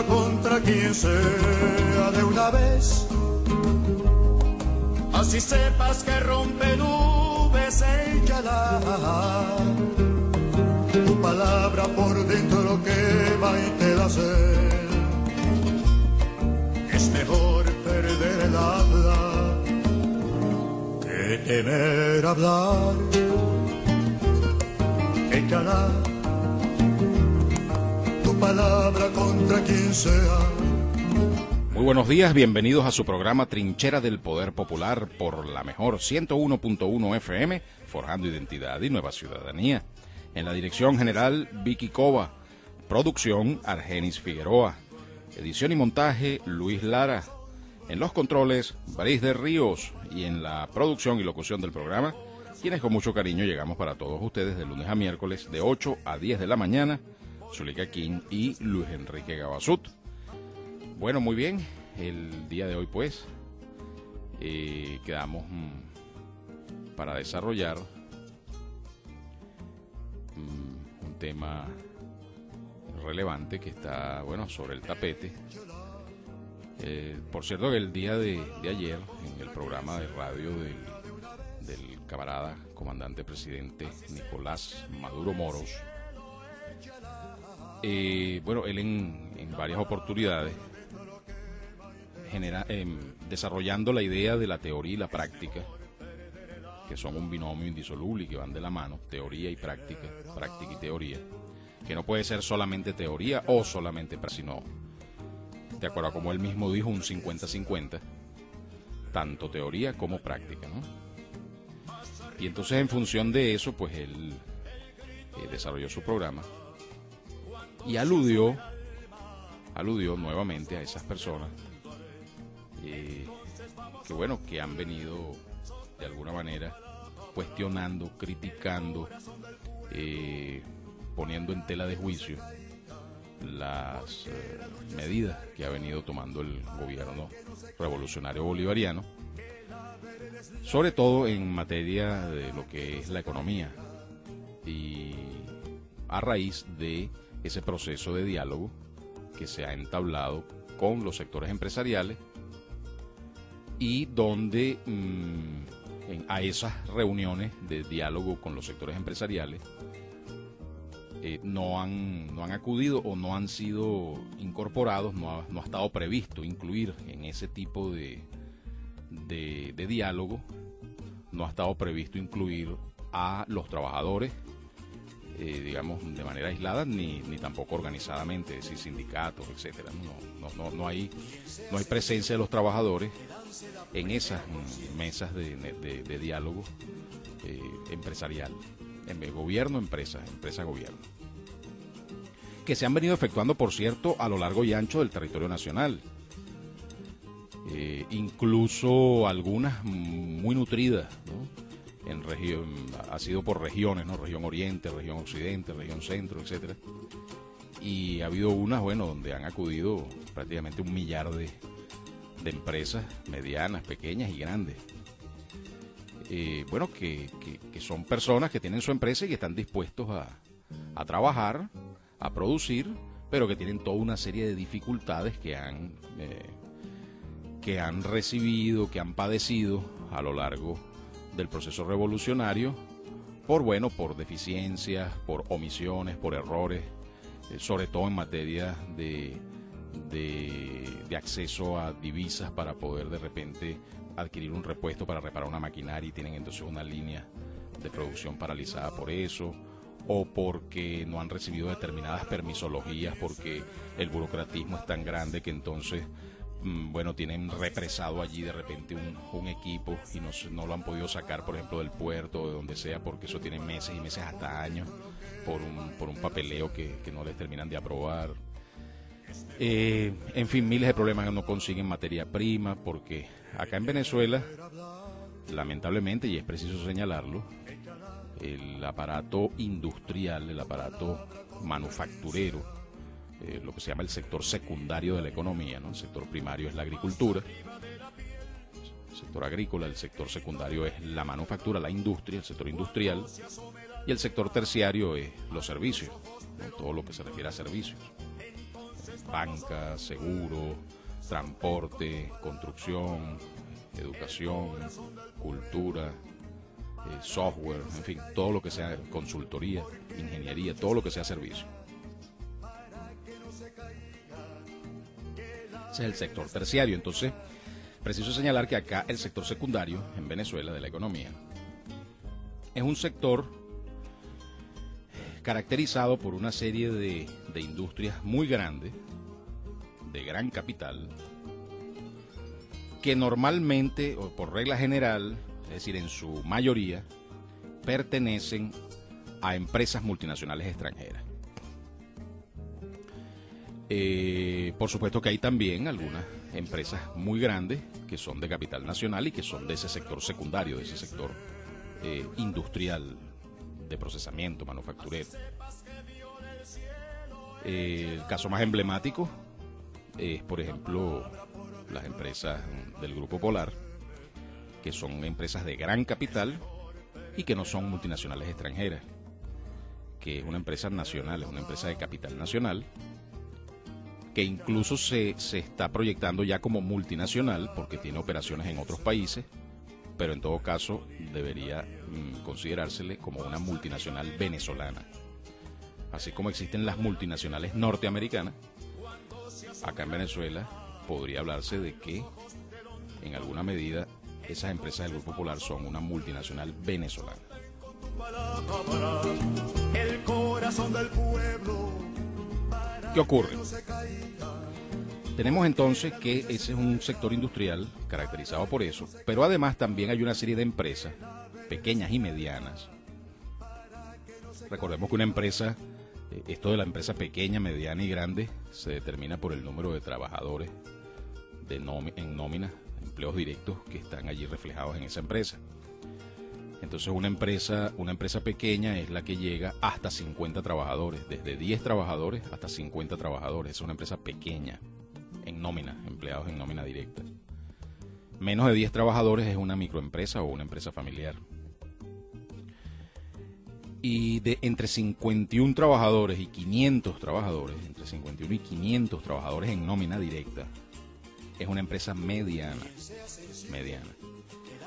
palabra contra quien sea de una vez. Así sepas que rompe nubes, échala. Tu palabra por dentro lo quema y te da sed. Es mejor perder el habla que temer hablar. Échala tu palabra contra quien sea. Muy buenos días, bienvenidos a su programa Trinchera del Poder Popular por la mejor 101.1 FM, forjando identidad y nueva ciudadanía. En la dirección general, Vicky Cova. Producción, Argenis Figueroa. Edición y montaje, Luis Lara. En los controles, Baris de Ríos. Y en la producción y locución del programa, quienes con mucho cariño llegamos para todos ustedes de lunes a miércoles de 8 a 10 de la mañana, Zuleika King y Luis Enrique Gabasut. Bueno, muy bien, el día de hoy pues quedamos para desarrollar un tema relevante que está, bueno, sobre el tapete. Por cierto, que el día de ayer, en el programa de radio del camarada comandante presidente Nicolás Maduro Moros, bueno, él en varias oportunidades desarrollando la idea de la teoría y la práctica, que son un binomio indisoluble y que van de la mano, teoría y práctica, práctica y teoría, que no puede ser solamente teoría o solamente práctica, sino, de acuerdo a como él mismo dijo, un 50-50, tanto teoría como práctica, ¿no? Y entonces, en función de eso, pues él desarrolló su programa y aludió nuevamente a esas personas que, bueno, que han venido de alguna manera cuestionando, criticando, poniendo en tela de juicio las medidas que ha venido tomando el gobierno revolucionario bolivariano, sobre todo en materia de lo que es la economía, y a raíz de ese proceso de diálogo que se ha entablado con los sectores empresariales, y donde a esas reuniones de diálogo con los sectores empresariales no han acudido o no han sido incorporados, no ha estado previsto incluir en ese tipo de diálogo, no ha estado previsto incluir a los trabajadores, digamos, de manera aislada, ni tampoco organizadamente, es decir, sindicatos, etcétera. No hay presencia de los trabajadores en esas mesas de diálogo empresarial, gobierno, empresa, gobierno, que se han venido efectuando, por cierto, a lo largo y ancho del territorio nacional. Incluso algunas muy nutridas, ¿no? Ha sido por regiones, ¿no? Región Oriente, región Occidente, región Centro, etcétera. Y ha habido unas, bueno, donde han acudido prácticamente 1 millar de empresas medianas, pequeñas y grandes. Bueno, que son personas que tienen su empresa y que están dispuestos a trabajar, a producir, pero que tienen toda una serie de dificultades que han recibido, que han padecido a lo largo del proceso revolucionario, por deficiencias, por omisiones, por errores, sobre todo en materia de acceso a divisas para poder de repente adquirir un repuesto para reparar una maquinaria, y tienen entonces una línea de producción paralizada por eso, o porque no han recibido determinadas permisologías, porque el burocratismo es tan grande que entonces bueno, tienen represado allí de repente un equipo y no lo han podido sacar, por ejemplo, del puerto o de donde sea, porque eso tiene meses y meses, hasta años, por un papeleo que no les terminan de aprobar. En fin, miles de problemas que no consiguen materia prima, porque acá en Venezuela, lamentablemente, y es preciso señalarlo, el aparato industrial, el aparato manufacturero, lo que se llama el sector secundario de la economía, ¿no? El sector primario es la agricultura, el sector agrícola, el sector secundario es la manufactura, la industria, el sector industrial, y el sector terciario es los servicios, ¿no? Todo lo que se refiere a servicios. banca, seguro, transporte, construcción, educación, cultura, software, en fin, todo lo que sea consultoría, ingeniería, todo lo que sea servicio. Ese es el sector terciario. Entonces, preciso señalar que acá el sector secundario en Venezuela de la economía es un sector caracterizado por una serie de industrias muy grandes, de gran capital, que normalmente, o por regla general, es decir, en su mayoría, pertenecen a empresas multinacionales extranjeras. Por supuesto que hay también algunas empresas muy grandes que son de capital nacional y que son de ese sector secundario, de ese sector industrial, de procesamiento, manufacturero. El caso más emblemático es, por ejemplo, las empresas del Grupo Polar, que son empresas de gran capital y que no son multinacionales extranjeras, que es una empresa nacional, es una empresa de capital nacional, que incluso se está proyectando ya como multinacional porque tiene operaciones en otros países, pero en todo caso debería considerársele como una multinacional venezolana. Así como existen las multinacionales norteamericanas, acá en Venezuela podría hablarse de que en alguna medida esas empresas del Grupo Polar son una multinacional venezolana. El corazón del pueblo. ¿Qué ocurre? Tenemos entonces que ese es un sector industrial caracterizado por eso, pero además también hay una serie de empresas pequeñas y medianas. Recordemos que una empresa, esto de la empresa pequeña, mediana y grande, se determina por el número de trabajadores en nómina, empleos directos que están allí reflejados en esa empresa. Entonces una empresa pequeña es la que llega hasta 50 trabajadores, desde 10 trabajadores hasta 50 trabajadores. Es una empresa pequeña en nómina, empleados en nómina directa. Menos de 10 trabajadores es una microempresa o una empresa familiar. Y entre 51 trabajadores y 500 trabajadores, entre 51 y 500 trabajadores en nómina directa, es una empresa mediana.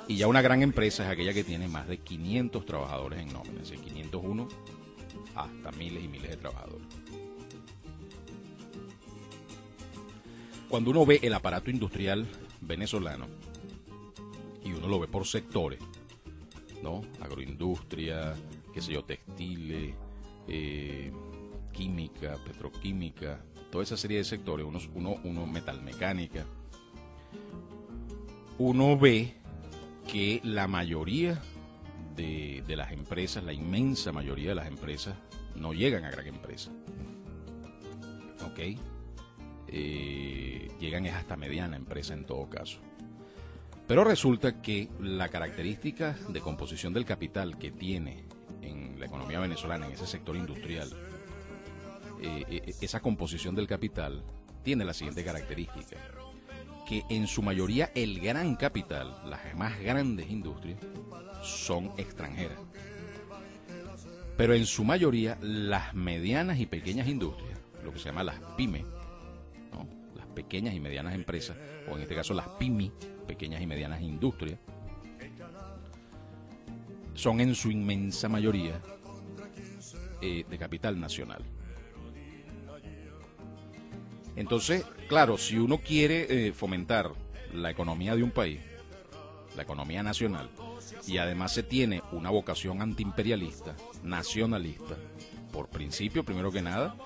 Y ya una gran empresa es aquella que tiene más de 500 trabajadores en nómina, es decir, 501 hasta miles y miles de trabajadores. Cuando uno ve el aparato industrial venezolano, y uno lo ve por sectores, ¿no? Agroindustria, qué sé yo, textiles, química, petroquímica, toda esa serie de sectores, uno metalmecánica, uno ve que la mayoría de las empresas, la inmensa mayoría de las empresas, no llegan a gran empresa. ¿Ok? Llegan hasta mediana empresa en todo caso. Pero resulta que la característica de composición del capital que tiene en la economía venezolana, en ese sector industrial, esa composición del capital tiene la siguiente característica: que en su mayoría el gran capital, las más grandes industrias, son extranjeras. Pero en su mayoría las medianas y pequeñas industrias, lo que se llama las pymes, ¿no? Las pequeñas y medianas empresas, o en este caso las pymes, pequeñas y medianas industrias, son en su inmensa mayoría de capital nacional. Entonces, claro, si uno quiere fomentar la economía de un país, la economía nacional, y además se tiene una vocación antiimperialista, nacionalista, por principio primero que nada,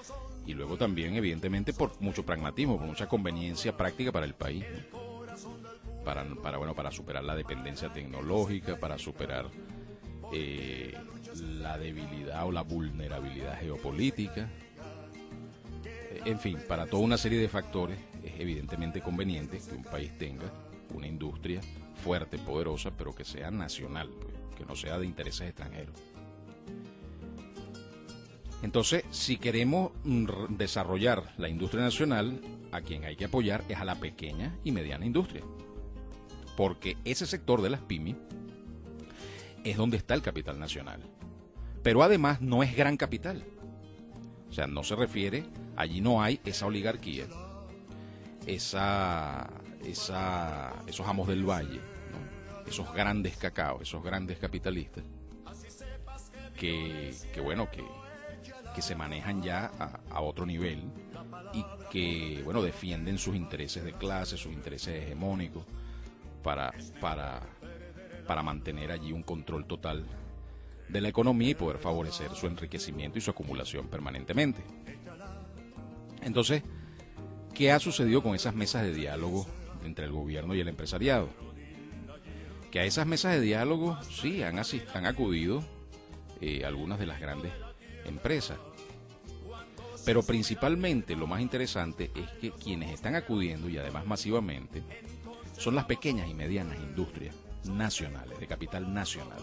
y luego también evidentemente por mucho pragmatismo, por mucha conveniencia práctica para el país, para superar la dependencia tecnológica, para superar la debilidad o la vulnerabilidad geopolítica. En fin, para toda una serie de factores es evidentemente conveniente que un país tenga una industria fuerte, poderosa, pero que sea nacional, pues, que no sea de intereses extranjeros. Entonces, si queremos desarrollar la industria nacional, a quien hay que apoyar es a la pequeña y mediana industria, porque ese sector de las pymes es donde está el capital nacional, pero además no es gran capital. O sea, no se refiere, allí no hay esa oligarquía, esos amos del valle, ¿no? Esos grandes cacaos, esos grandes capitalistas que se manejan ya a otro nivel y que, bueno, defienden sus intereses de clase, sus intereses hegemónicos para mantener allí un control total de la economía y poder favorecer su enriquecimiento y su acumulación permanentemente. Entonces, ¿qué ha sucedido con esas mesas de diálogo entre el gobierno y el empresariado? Que a esas mesas de diálogo sí han acudido algunas de las grandes empresas. Pero principalmente lo más interesante es que quienes están acudiendo, y además masivamente, son las pequeñas y medianas industrias nacionales, de capital nacional,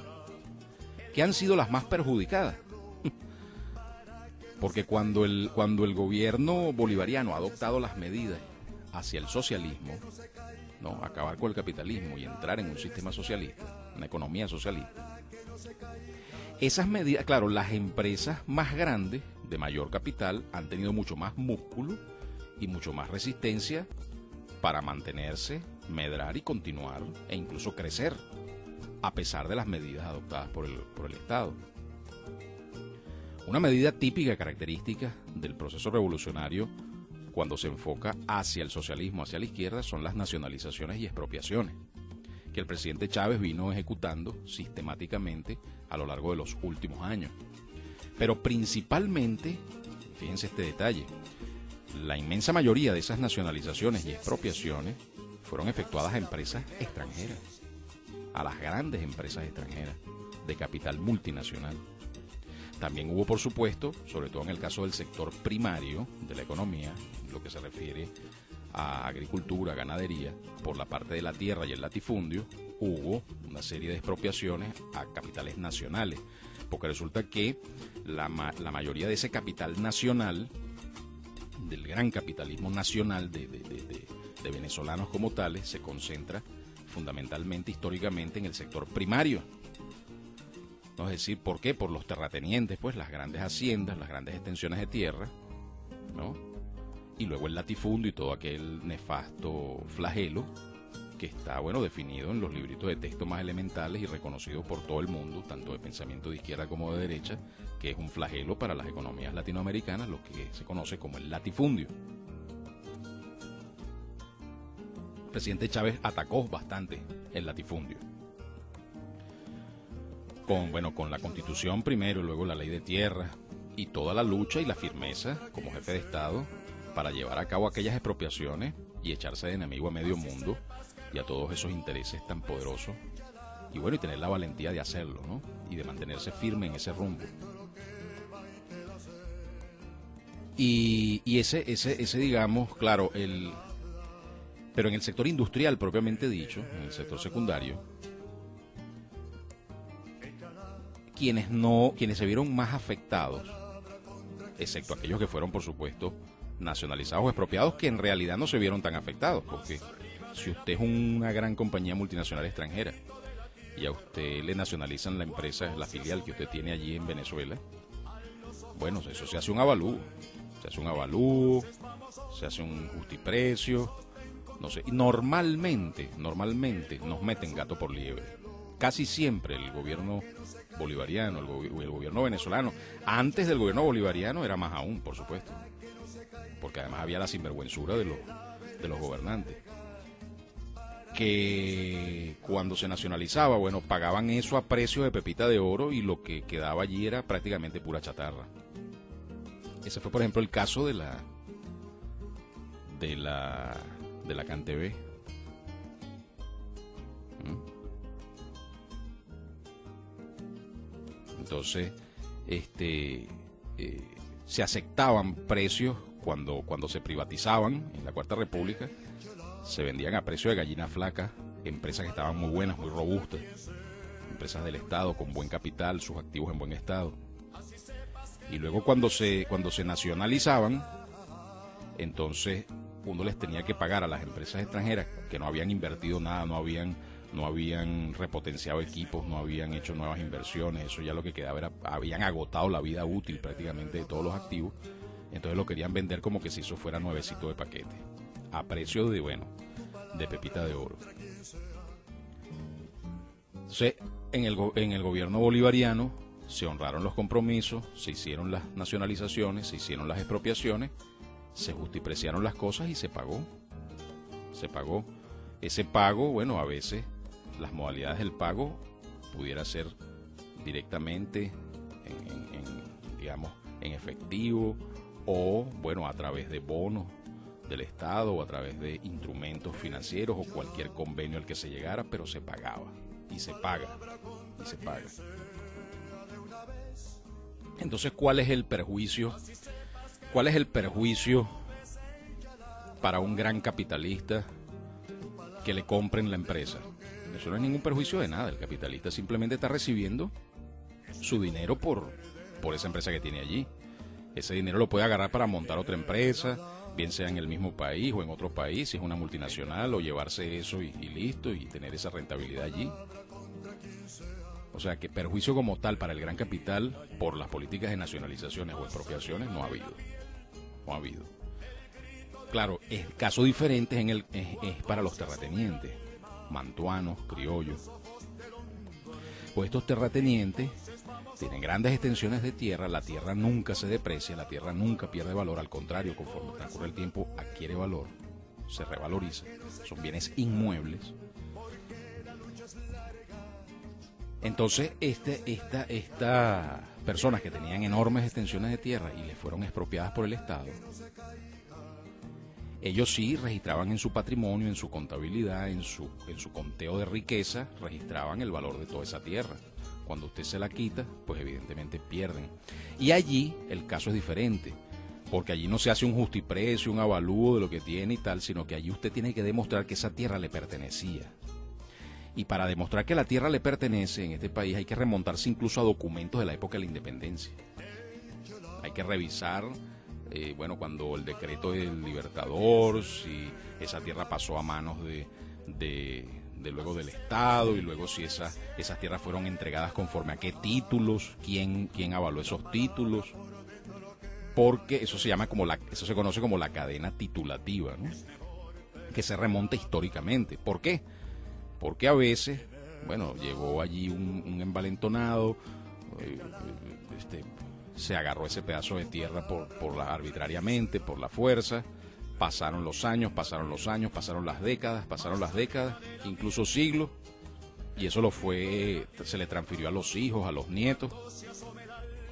que han sido las más perjudicadas. Porque cuando el gobierno bolivariano ha adoptado las medidas hacia el socialismo, ¿no? Acabar con el capitalismo y entrar en un sistema socialista, una economía socialista, esas medidas, claro, las empresas más grandes, de mayor capital, han tenido mucho más músculo y mucho más resistencia para mantenerse, medrar y continuar e incluso crecer, a pesar de las medidas adoptadas por el Estado. Una medida típica característica del proceso revolucionario cuando se enfoca hacia el socialismo, hacia la izquierda, son las nacionalizaciones y expropiaciones, que el presidente Chávez vino ejecutando sistemáticamente a lo largo de los últimos años. Pero principalmente, fíjense este detalle, la inmensa mayoría de esas nacionalizaciones y expropiaciones fueron efectuadas a empresas extranjeras, a las grandes empresas extranjeras de capital multinacional. También hubo, por supuesto, sobre todo en el caso del sector primario de la economía, lo que se refiere a agricultura, ganadería, por la parte de la tierra y el latifundio, hubo una serie de expropiaciones a capitales nacionales, porque resulta que la mayoría de ese capital nacional, del gran capitalismo nacional de venezolanos como tales, se concentra fundamentalmente, históricamente, en el sector primario. ¿No? Es decir, ¿por qué? Por los terratenientes, pues, las grandes haciendas, las grandes extensiones de tierra, ¿no? Y luego el latifundio y todo aquel nefasto flagelo que está, bueno, definido en los libritos de texto más elementales y reconocido por todo el mundo, tanto de pensamiento de izquierda como de derecha, que es un flagelo para las economías latinoamericanas, lo que se conoce como el latifundio. El presidente Chávez atacó bastante el latifundio. Con la Constitución primero, luego la Ley de Tierra y toda la lucha y la firmeza como jefe de Estado para llevar a cabo aquellas expropiaciones y echarse de enemigo a medio mundo y a todos esos intereses tan poderosos, y bueno, y tener la valentía de hacerlo, ¿no? Y de mantenerse firme en ese rumbo. Y ese digamos, claro, pero en el sector industrial propiamente dicho, en el sector secundario, quienes se vieron más afectados, excepto aquellos que fueron, por supuesto, nacionalizados o expropiados, que en realidad no se vieron tan afectados, porque si usted es una gran compañía multinacional extranjera y a usted le nacionalizan la empresa, la filial que usted tiene allí en Venezuela, bueno, eso se hace un avalúo, se hace un justiprecio, no sé, y normalmente nos meten gato por liebre. Casi siempre el gobierno bolivariano, el gobierno venezolano, antes del gobierno bolivariano era más aún, por supuesto, porque además había la sinvergüenzura de los gobernantes, que cuando se nacionalizaba, bueno, pagaban eso a precio de pepita de oro y lo que quedaba allí era prácticamente pura chatarra. Ese fue, por ejemplo, el caso de la CanTV. Entonces, se aceptaban precios cuando se privatizaban en la Cuarta República, se vendían a precio de gallina flaca, empresas que estaban muy buenas, muy robustas, empresas del Estado con buen capital, sus activos en buen estado. Y luego cuando se nacionalizaban, entonces uno les tenía que pagar a las empresas extranjeras que no habían invertido nada, no habían repotenciado equipos, no habían hecho nuevas inversiones, eso ya lo que quedaba habían agotado la vida útil prácticamente de todos los activos, Entonces lo querían vender como que si eso fuera nuevecito de paquete, a precio de, bueno, de pepita de oro. Entonces, en el gobierno bolivariano se honraron los compromisos, se hicieron las nacionalizaciones, se hicieron las expropiaciones, se justipreciaron las cosas y se pagó. Se pagó. Ese pago, bueno, a veces las modalidades del pago pudiera ser directamente digamos, en efectivo, o bueno, a través de bonos del Estado o a través de instrumentos financieros o cualquier convenio al que se llegara, pero se pagaba y se paga y se paga. Entonces, ¿cuál es el perjuicio? ¿Cuál es el perjuicio para un gran capitalista que le compren la empresa? Eso no es ningún perjuicio de nada. El capitalista simplemente está recibiendo su dinero por esa empresa que tiene allí. Ese dinero lo puede agarrar para montar otra empresa, bien sea en el mismo país o en otro país, si es una multinacional, o llevarse eso y listo, y tener esa rentabilidad allí. O sea que perjuicio como tal para el gran capital por las políticas de nacionalizaciones o expropiaciones no ha habido. No ha habido. Claro, el caso diferente es para los terratenientes, mantuanos, criollos. Pues estos terratenientes tienen grandes extensiones de tierra, la tierra nunca se deprecia, la tierra nunca pierde valor, al contrario, conforme transcurre el tiempo adquiere valor, se revaloriza, son bienes inmuebles. Entonces, estas personas que tenían enormes extensiones de tierra y les fueron expropiadas por el Estado, ellos sí registraban en su patrimonio, en su contabilidad, en su conteo de riqueza, registraban el valor de toda esa tierra. Cuando usted se la quita, pues evidentemente pierden. Y allí el caso es diferente, porque allí no se hace un justiprecio, un avalúo de lo que tiene y tal, sino que allí usted tiene que demostrar que esa tierra le pertenecía. Y para demostrar que la tierra le pertenece en este país hay que remontarse incluso a documentos de la época de la independencia. Hay que revisar, bueno, cuando el decreto del Libertador, si esa tierra pasó a manos de luego del Estado, y luego si esas tierras fueron entregadas conforme a qué títulos, quién avaló esos títulos, porque eso se conoce como la cadena titulativa, ¿no? Que se remonta históricamente. ¿Por qué? Porque a veces, bueno, llegó allí un envalentonado, se agarró ese pedazo de tierra arbitrariamente, por la fuerza. Pasaron los años, pasaron las décadas, incluso siglos, y eso se le transfirió a los hijos, a los nietos,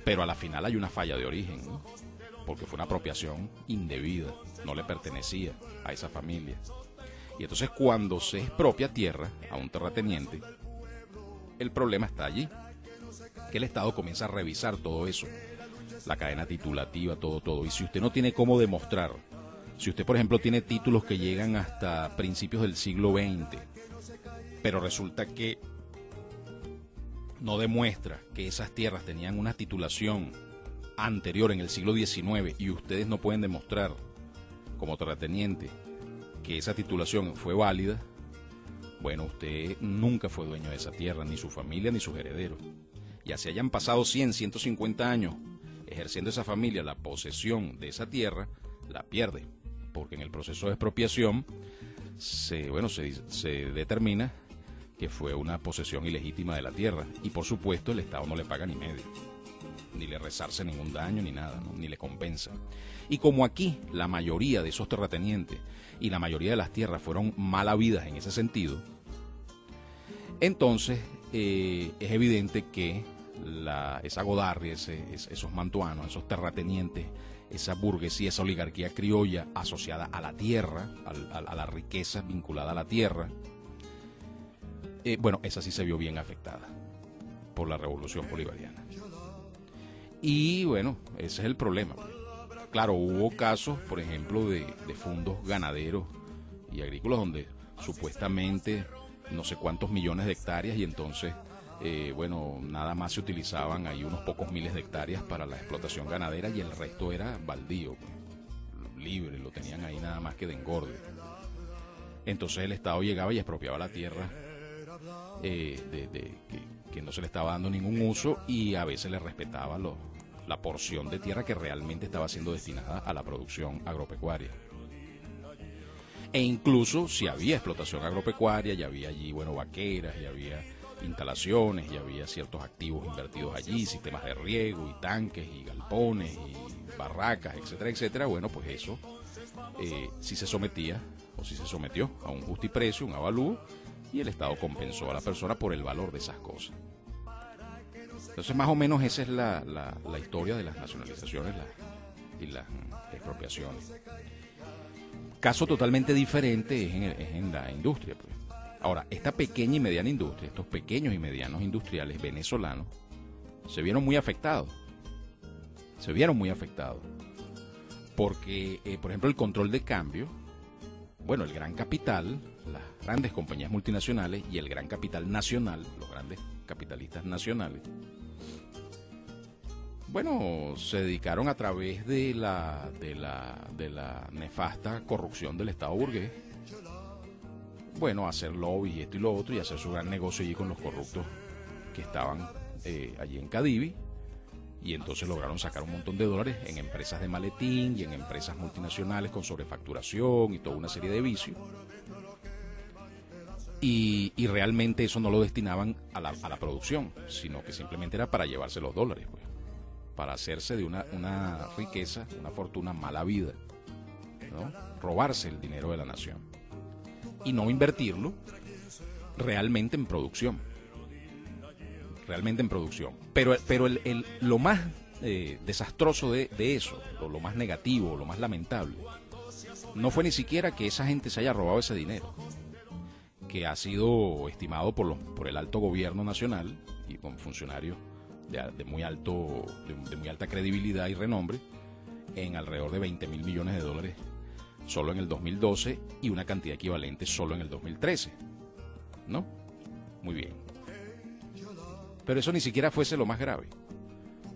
pero a la final hay una falla de origen, ¿no? Porque fue una apropiación indebida, no le pertenecía a esa familia. Y entonces cuando se expropia tierra a un terrateniente, el problema está allí, que el Estado comienza a revisar todo eso, la cadena titulativa, todo, y si usted no tiene cómo demostrar, si usted, por ejemplo, tiene títulos que llegan hasta principios del siglo XX, pero resulta que no demuestra que esas tierras tenían una titulación anterior en el siglo XIX y ustedes no pueden demostrar, como terrateniente, que esa titulación fue válida, bueno, usted nunca fue dueño de esa tierra, ni su familia, ni sus herederos. Y así hayan pasado 100, 150 años ejerciendo esa familia la posesión de esa tierra, la pierde. Porque en el proceso de expropiación se determina que fue una posesión ilegítima de la tierra, y por supuesto el Estado no le paga ni medio, ni le resarce ningún daño ni nada, ¿no? Ni le compensa. Y como aquí la mayoría de esos terratenientes y la mayoría de las tierras fueron mal habidas en ese sentido, entonces es evidente que esa godarria, esos mantuanos, esos terratenientes, esa burguesía, esa oligarquía criolla asociada a la tierra, a la riqueza vinculada a la tierra, bueno, esa sí se vio bien afectada por la revolución bolivariana. Y bueno, ese es el problema. Claro, hubo casos, por ejemplo, de fondos ganaderos y agrícolas donde supuestamente no sé cuántos millones de hectáreas, y entonces bueno, nada más se utilizaban ahí unos pocos miles de hectáreas para la explotación ganadera y el resto era baldío, pues, libre, lo tenían ahí nada más que de engorde. Entonces el Estado llegaba y expropiaba la tierra que no se le estaba dando ningún uso, y a veces le respetaba la porción de tierra que realmente estaba siendo destinada a la producción agropecuaria. E incluso si había explotación agropecuaria, ya había allí, bueno, vaqueras, ya había instalaciones, ya había ciertos activos invertidos allí, sistemas de riego y tanques y galpones y barracas, etcétera, etcétera. Bueno, pues eso sí se sometía o sí se sometió a un justiprecio, un avalúo, y el Estado compensó a la persona por el valor de esas cosas. Entonces, más o menos esa es la historia de las nacionalizaciones y las expropiaciones. Caso totalmente diferente es en la industria, pues. Ahora, esta pequeña y mediana industria, estos pequeños y medianos industriales venezolanos, se vieron muy afectados. Porque, por ejemplo, el control de cambio, bueno, el gran capital, las grandes compañías multinacionales y el gran capital nacional, los grandes capitalistas nacionales, bueno, se dedicaron a través de la nefasta corrupción del Estado burgués, bueno, a hacer lobby y esto y lo otro, y hacer su gran negocio allí con los corruptos que estaban allí en Cadivi, y entonces lograron sacar un montón de dólares en empresas de maletín y en empresas multinacionales con sobrefacturación y toda una serie de vicios. Y realmente eso no lo destinaban a la producción, sino que simplemente era para llevarse los dólares, pues, para hacerse de una riqueza, una fortuna mala vida, ¿no? Robarse el dinero de la nación y no invertirlo realmente en producción. Pero lo más desastroso de eso, lo más negativo, lo más lamentable, no fue ni siquiera que esa gente se haya robado ese dinero, que ha sido estimado por el alto gobierno nacional y con funcionarios de muy alta credibilidad y renombre en alrededor de 20.000 millones de dólares solo en el 2012 y una cantidad equivalente solo en el 2013, ¿no? Muy bien. Pero eso ni siquiera fuese lo más grave.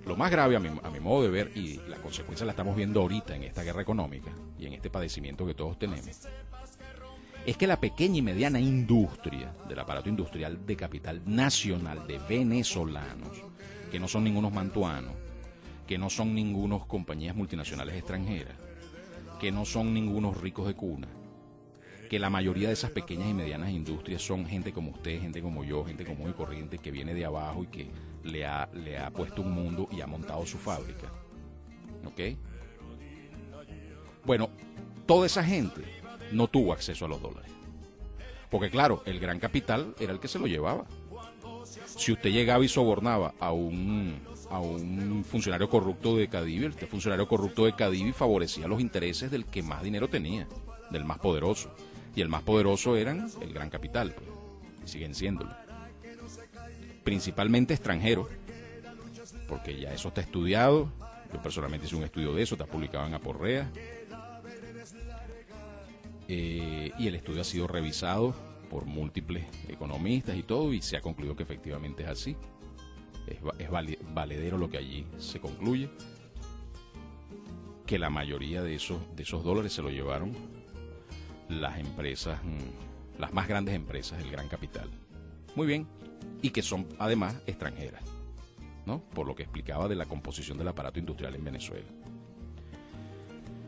Lo más grave a mi modo de ver, y la consecuencia la estamos viendo ahorita en esta guerra económica y en este padecimiento que todos tenemos, es que la pequeña y mediana industria del aparato industrial de capital nacional de venezolanos, que no son ningunos mantuanos, que no son ningunos compañías multinacionales extranjeras, que no son ningunos ricos de cuna, que la mayoría de esas pequeñas y medianas industrias son gente como usted, gente como yo, gente común y corriente que viene de abajo y que le ha puesto un mundo y ha montado su fábrica. ¿Ok? Bueno, toda esa gente no tuvo acceso a los dólares. Porque claro, el gran capital era el que se lo llevaba. Si usted llegaba y sobornaba a un funcionario corrupto de Cadivi, este funcionario corrupto de Cadivi favorecía los intereses del que más dinero tenía, del más poderoso. Y el más poderoso eran el gran capital, pues, y siguen siéndolo. Principalmente extranjeros, porque ya eso está estudiado. Yo personalmente hice un estudio de eso, está publicado en Aporrea. Y el estudio ha sido revisado por múltiples economistas y todo, y se ha concluido que efectivamente es así. Es valedero lo que allí se concluye, que la mayoría de esos dólares se lo llevaron las empresas, las más grandes empresas del gran capital. Muy bien, y que son además extranjeras, ¿no? Por lo que explicaba de la composición del aparato industrial en Venezuela.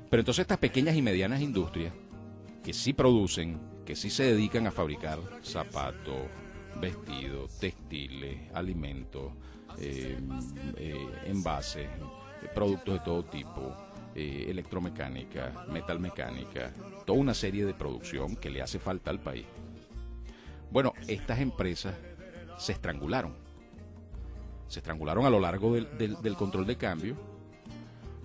Pero entonces estas pequeñas y medianas industrias que sí producen, que sí se dedican a fabricar zapatos, vestidos, textiles, alimentos, envases, productos de todo tipo, electromecánica, metalmecánica, toda una serie de producción que le hace falta al país. Bueno, estas empresas se estrangularon a lo largo del control de cambio,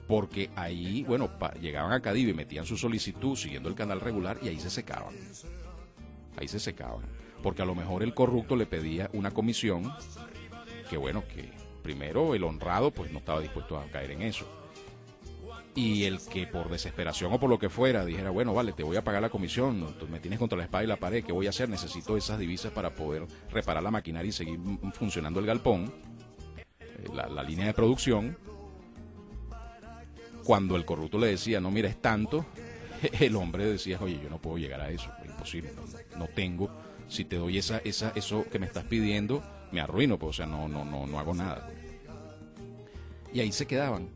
porque ahí, bueno, llegaban a Cadivi, metían su solicitud siguiendo el canal regular y ahí se secaban, porque a lo mejor el corrupto le pedía una comisión que, bueno, que primero el honrado pues no estaba dispuesto a caer en eso, y el que por desesperación o por lo que fuera dijera, bueno, vale, te voy a pagar la comisión, tú me tienes contra la espada y la pared, ¿qué voy a hacer? Necesito esas divisas para poder reparar la maquinaria y seguir funcionando el galpón, la línea de producción. Cuando el corrupto le decía, no, mira, es tanto, el hombre decía, oye, yo no puedo llegar a eso, es imposible, no tengo, si te doy eso que me estás pidiendo, me arruino, pues, o sea, no hago nada. Y ahí se quedaban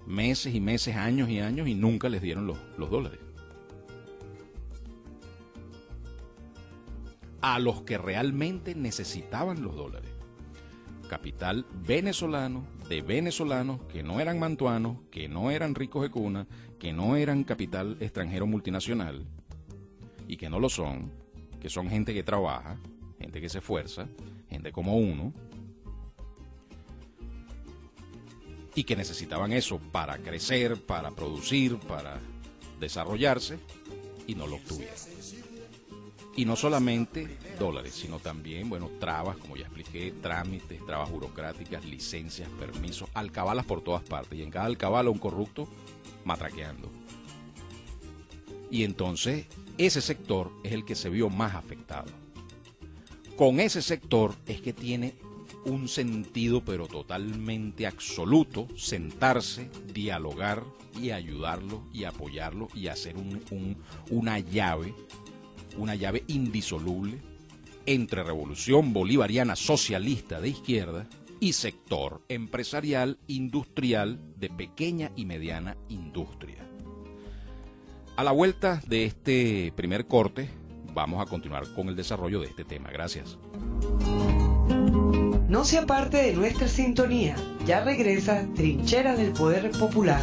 meses y meses, años y años, y nunca les dieron los dólares. A los que realmente necesitaban los dólares. Capital venezolano, de venezolanos que no eran mantuanos, que no eran ricos de cuna, que no eran capital extranjero multinacional, y que no lo son, que son gente que trabaja, gente que se esfuerza, gente como uno, y que necesitaban eso para crecer, para producir, para desarrollarse, y no lo obtuvieron. Y no solamente dólares, sino también, bueno, trabas, como ya expliqué, trámites, trabas burocráticas, licencias, permisos, alcabalas por todas partes, y en cada alcabala un corrupto matraqueando. Y entonces ese sector es el que se vio más afectado. Con ese sector es que tiene un sentido pero totalmente absoluto sentarse, dialogar y ayudarlo y apoyarlo y hacer una llave indisoluble entre revolución bolivariana socialista de izquierda y sector empresarial industrial de pequeña y mediana industria. A la vuelta de este primer corte vamos a continuar con el desarrollo de este tema. Gracias. No se aparte de nuestra sintonía. Ya regresa Trinchera del Poder Popular.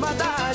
Patria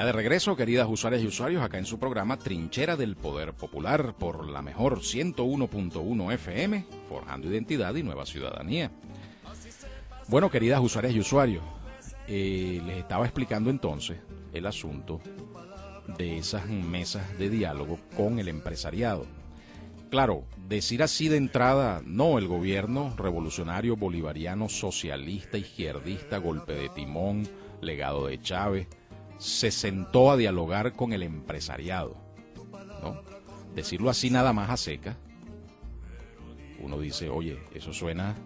Ya de regreso, queridas usuarias y usuarios, acá en su programa Trinchera del Poder Popular por la mejor 101.1 FM, forjando identidad y nueva ciudadanía. Bueno, queridas usuarias y usuarios, les estaba explicando entonces el asunto de esas mesas de diálogo con el empresariado. Claro, decir así de entrada, no, el gobierno revolucionario, bolivariano, socialista, izquierdista, golpe de timón, legado de Chávez, se sentó a dialogar con el empresariado, ¿no? Decirlo así nada más a seca, uno dice, oye, eso suena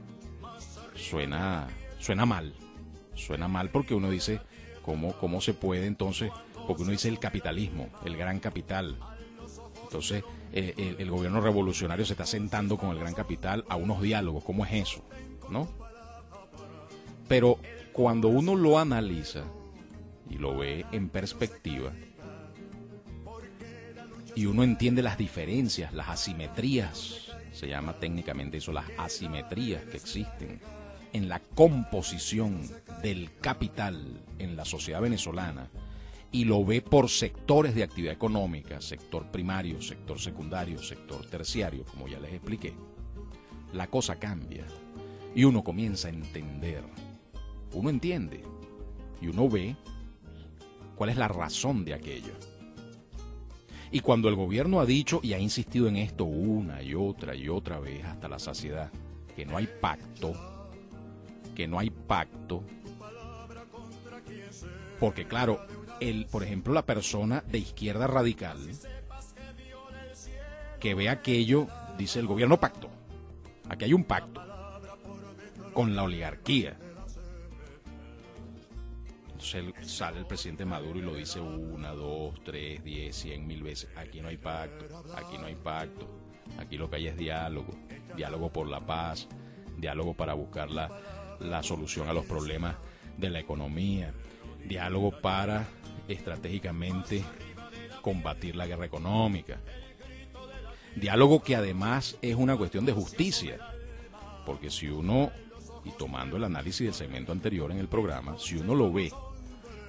mal porque uno dice, ¿cómo se puede entonces? Porque uno dice el capitalismo, el gran capital. Entonces, el gobierno revolucionario se está sentando con el gran capital a unos diálogos, ¿cómo es eso? ¿No? Pero cuando uno lo analiza y lo ve en perspectiva, y uno entiende las diferencias, las asimetrías, se llama técnicamente eso, las asimetrías que existen en la composición del capital en la sociedad venezolana, y lo ve por sectores de actividad económica, sector primario, sector secundario, sector terciario, como ya les expliqué, la cosa cambia y uno comienza a entender, uno entiende y uno ve cuál es la razón de aquello. Y cuando el gobierno ha dicho y ha insistido en esto una y otra vez hasta la saciedad, que no hay pacto, porque claro, por ejemplo, la persona de izquierda radical que ve aquello, dice el gobierno pacto, aquí hay un pacto con la oligarquía. Entonces sale el presidente Maduro y lo dice 1, 2, 3, 10, 100 mil veces. Aquí no hay pacto, aquí no hay pacto. Aquí lo que hay es diálogo, diálogo por la paz, diálogo para buscar la solución a los problemas de la economía, diálogo para estratégicamente combatir la guerra económica. Diálogo que además es una cuestión de justicia, porque si uno, y tomando el análisis del segmento anterior en el programa, si uno lo ve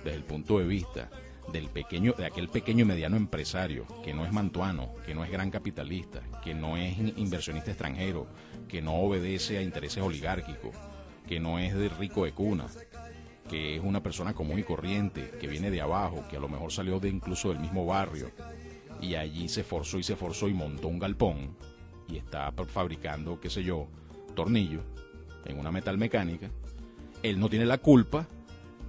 desde el punto de vista de aquel pequeño y mediano empresario que no es mantuano, que no es gran capitalista, que no es inversionista extranjero, que no obedece a intereses oligárquicos, que no es de rico de cuna, que es una persona común y corriente, que viene de abajo, que a lo mejor salió incluso del mismo barrio y allí se esforzó y montó un galpón y está fabricando, qué sé yo, tornillos en una metalmecánica, él no tiene la culpa,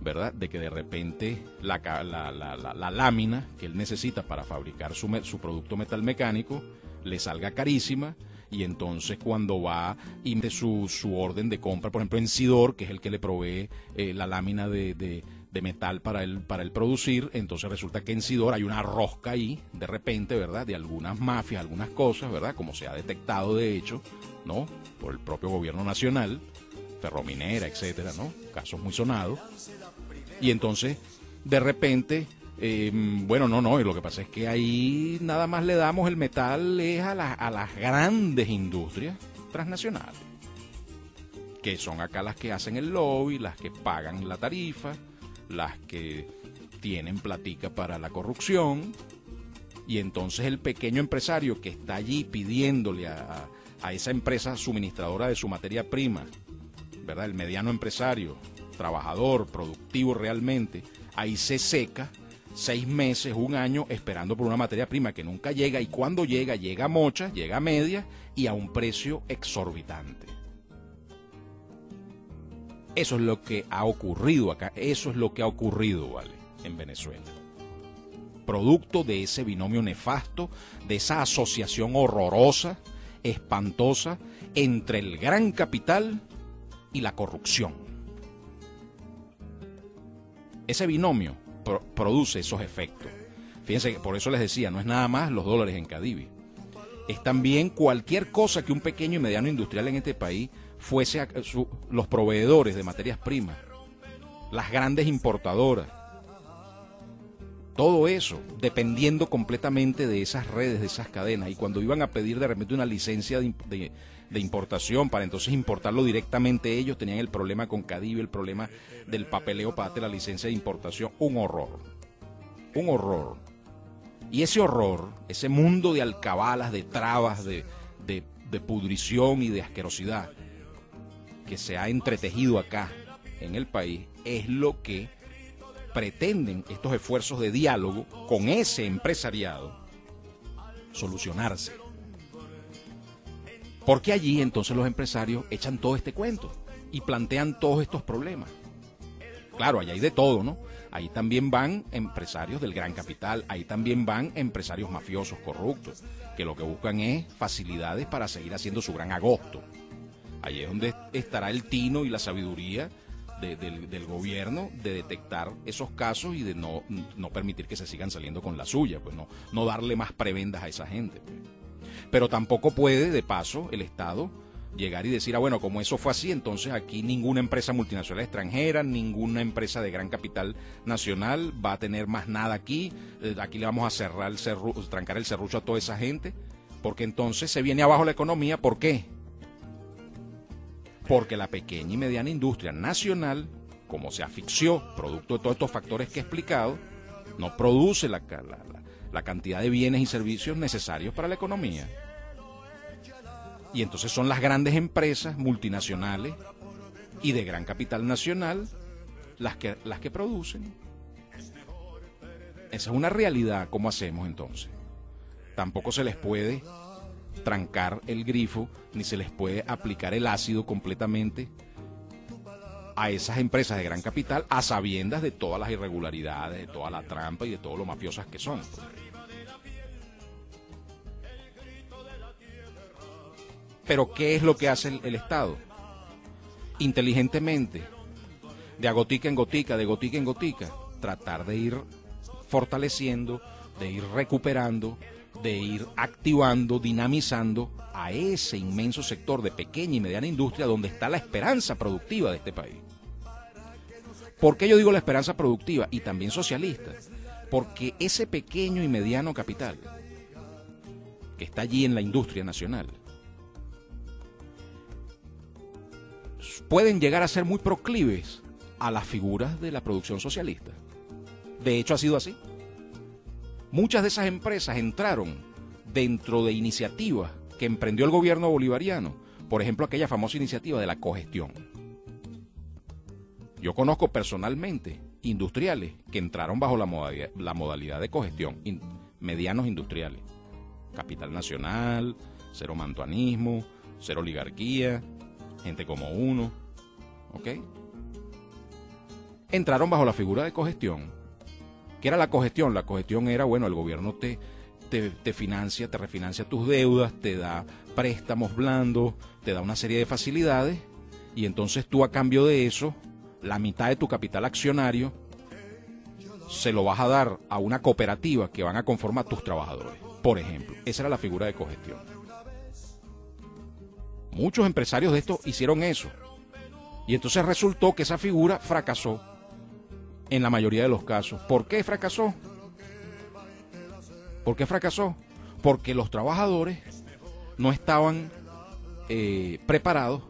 ¿verdad?, de que de repente la lámina que él necesita para fabricar su producto metalmecánico le salga carísima, y entonces cuando va y mete su orden de compra, por ejemplo en Sidor, que es el que le provee la lámina de metal para él producir, entonces resulta que en Sidor hay una rosca ahí, de repente, ¿verdad?, de algunas mafias, algunas cosas, ¿verdad?, como se ha detectado de hecho, ¿no?, por el propio gobierno nacional, Ferrominera, etcétera, ¿no?, casos muy sonados. Y entonces, de repente, y lo que pasa es que ahí nada más le damos el metal es a las grandes industrias transnacionales, que son acá las que hacen el lobby, las que pagan la tarifa, las que tienen platica para la corrupción. Y entonces el pequeño empresario que está allí pidiéndole a esa empresa suministradora de su materia prima, ¿verdad?, el mediano empresario, trabajador, productivo realmente, ahí se seca 6 meses, 1 año esperando por una materia prima que nunca llega, y cuando llega mocha, llega media y a un precio exorbitante. Eso es lo que ha ocurrido acá, eso es lo que ha ocurrido, ¿vale?, en Venezuela. Producto de ese binomio nefasto, de esa asociación horrorosa, espantosa, entre el gran capital y la corrupción. Ese binomio produce esos efectos. Fíjense que por eso les decía, no es nada más los dólares en Cadivi. Es también cualquier cosa que un pequeño y mediano industrial en este país fuese los proveedores de materias primas, las grandes importadoras, todo eso dependiendo completamente de esas redes, de esas cadenas. Y cuando iban a pedir de repente una licencia de importación para entonces importarlo directamente ellos, tenían el problema con Cadivi, el problema del papeleo para darte la licencia de importación, un horror. un horror. Y ese horror, ese mundo de alcabalas, de trabas, de pudrición y de asquerosidad que se ha entretejido acá en el país, es lo que pretenden estos esfuerzos de diálogo con ese empresariado solucionarse. Porque allí entonces los empresarios echan todo este cuento y plantean todos estos problemas. Claro, allá hay de todo, ¿no? Ahí también van empresarios del gran capital, ahí también van empresarios mafiosos, corruptos, que lo que buscan es facilidades para seguir haciendo su gran agosto. Allí es donde estará el tino y la sabiduría del gobierno de detectar esos casos y de no permitir que se sigan saliendo con la suya, pues no darle más prebendas a esa gente. Pues. Pero tampoco puede, de paso, el Estado llegar y decir, bueno, como eso fue así, entonces aquí ninguna empresa multinacional extranjera, ninguna empresa de gran capital nacional va a tener más nada aquí, aquí le vamos a cerrar trancar el serrucho a toda esa gente, porque entonces se viene abajo la economía. ¿Por qué? Porque la pequeña y mediana industria nacional, como se asfixió, producto de todos estos factores que he explicado, no produce la cantidad de bienes y servicios necesarios para la economía. Y entonces son las grandes empresas multinacionales y de gran capital nacional las que producen. Esa es una realidad. ¿Cómo hacemos entonces? Tampoco se les puede trancar el grifo, ni se les puede aplicar el ácido completamente a esas empresas de gran capital, a sabiendas de todas las irregularidades, de toda la trampa y de todo lo mafiosas que son. Pero ¿qué es lo que hace el Estado? Inteligentemente, de gotica en gotica, de gotica en gotica, tratar de ir fortaleciendo, de ir recuperando, de ir activando, dinamizando a ese inmenso sector de pequeña y mediana industria donde está la esperanza productiva de este país. ¿Por qué yo digo la esperanza productiva y también socialista? Porque ese pequeño y mediano capital que está allí en la industria nacional pueden llegar a ser muy proclives a las figuras de la producción socialista. De hecho, ha sido así. Muchas de esas empresas entraron dentro de iniciativas que emprendió el gobierno bolivariano, por ejemplo, aquella famosa iniciativa de la cogestión. Yo conozco personalmente industriales que entraron bajo la modalidad de cogestión, medianos industriales, capital nacional, cero mantuanismo, cero oligarquía, gente como uno, ¿ok? Entraron bajo la figura de cogestión. ¿Qué era la cogestión? La cogestión era, bueno, el gobierno te financia, te refinancia tus deudas, te da préstamos blandos, te da una serie de facilidades, y entonces tú a cambio de eso, la mitad de tu capital accionario se lo vas a dar a una cooperativa que van a conformar tus trabajadores, por ejemplo. Esa era la figura de cogestión. Muchos empresarios de estos hicieron eso. Y entonces resultó que esa figura fracasó en la mayoría de los casos. ¿Por qué fracasó? ¿Por qué fracasó? Porque los trabajadores no estaban preparados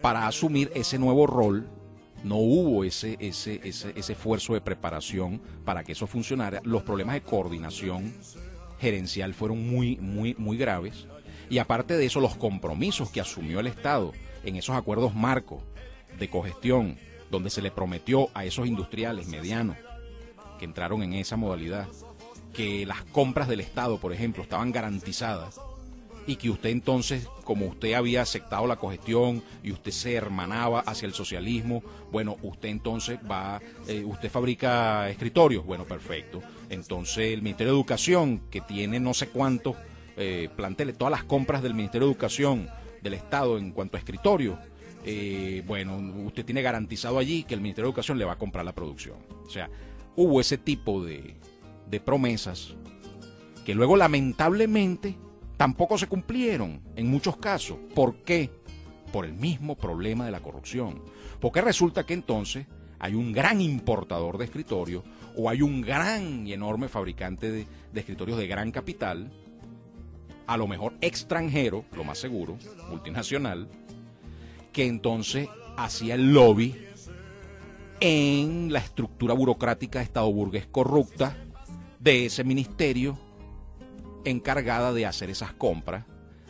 para asumir ese nuevo rol. No hubo ese esfuerzo de preparación para que eso funcionara. Los problemas de coordinación gerencial fueron muy graves. Y aparte de eso, los compromisos que asumió el Estado en esos acuerdos marcos de cogestión, donde se le prometió a esos industriales medianos que entraron en esa modalidad, que las compras del Estado, por ejemplo, estaban garantizadas, y que usted entonces, como usted había aceptado la cogestión y usted se hermanaba hacia el socialismo, bueno, usted entonces usted fabrica escritorios, bueno, perfecto. Entonces el Ministerio de Educación, que tiene no sé cuántos planteles, todas las compras del Ministerio de Educación del Estado en cuanto a escritorios, bueno, usted tiene garantizado allí que el Ministerio de Educación le va a comprar la producción. O sea, hubo ese tipo de promesas que luego lamentablemente tampoco se cumplieron en muchos casos. ¿Por qué? Por el mismo problema de la corrupción. Porque resulta que entonces hay un gran importador de escritorios o hay un gran y enorme fabricante de escritorios de gran capital, a lo mejor extranjero, lo más seguro, multinacional, que entonces hacía el lobby en la estructura burocrática Estado burgués corrupta de ese ministerio encargada de hacer esas compras,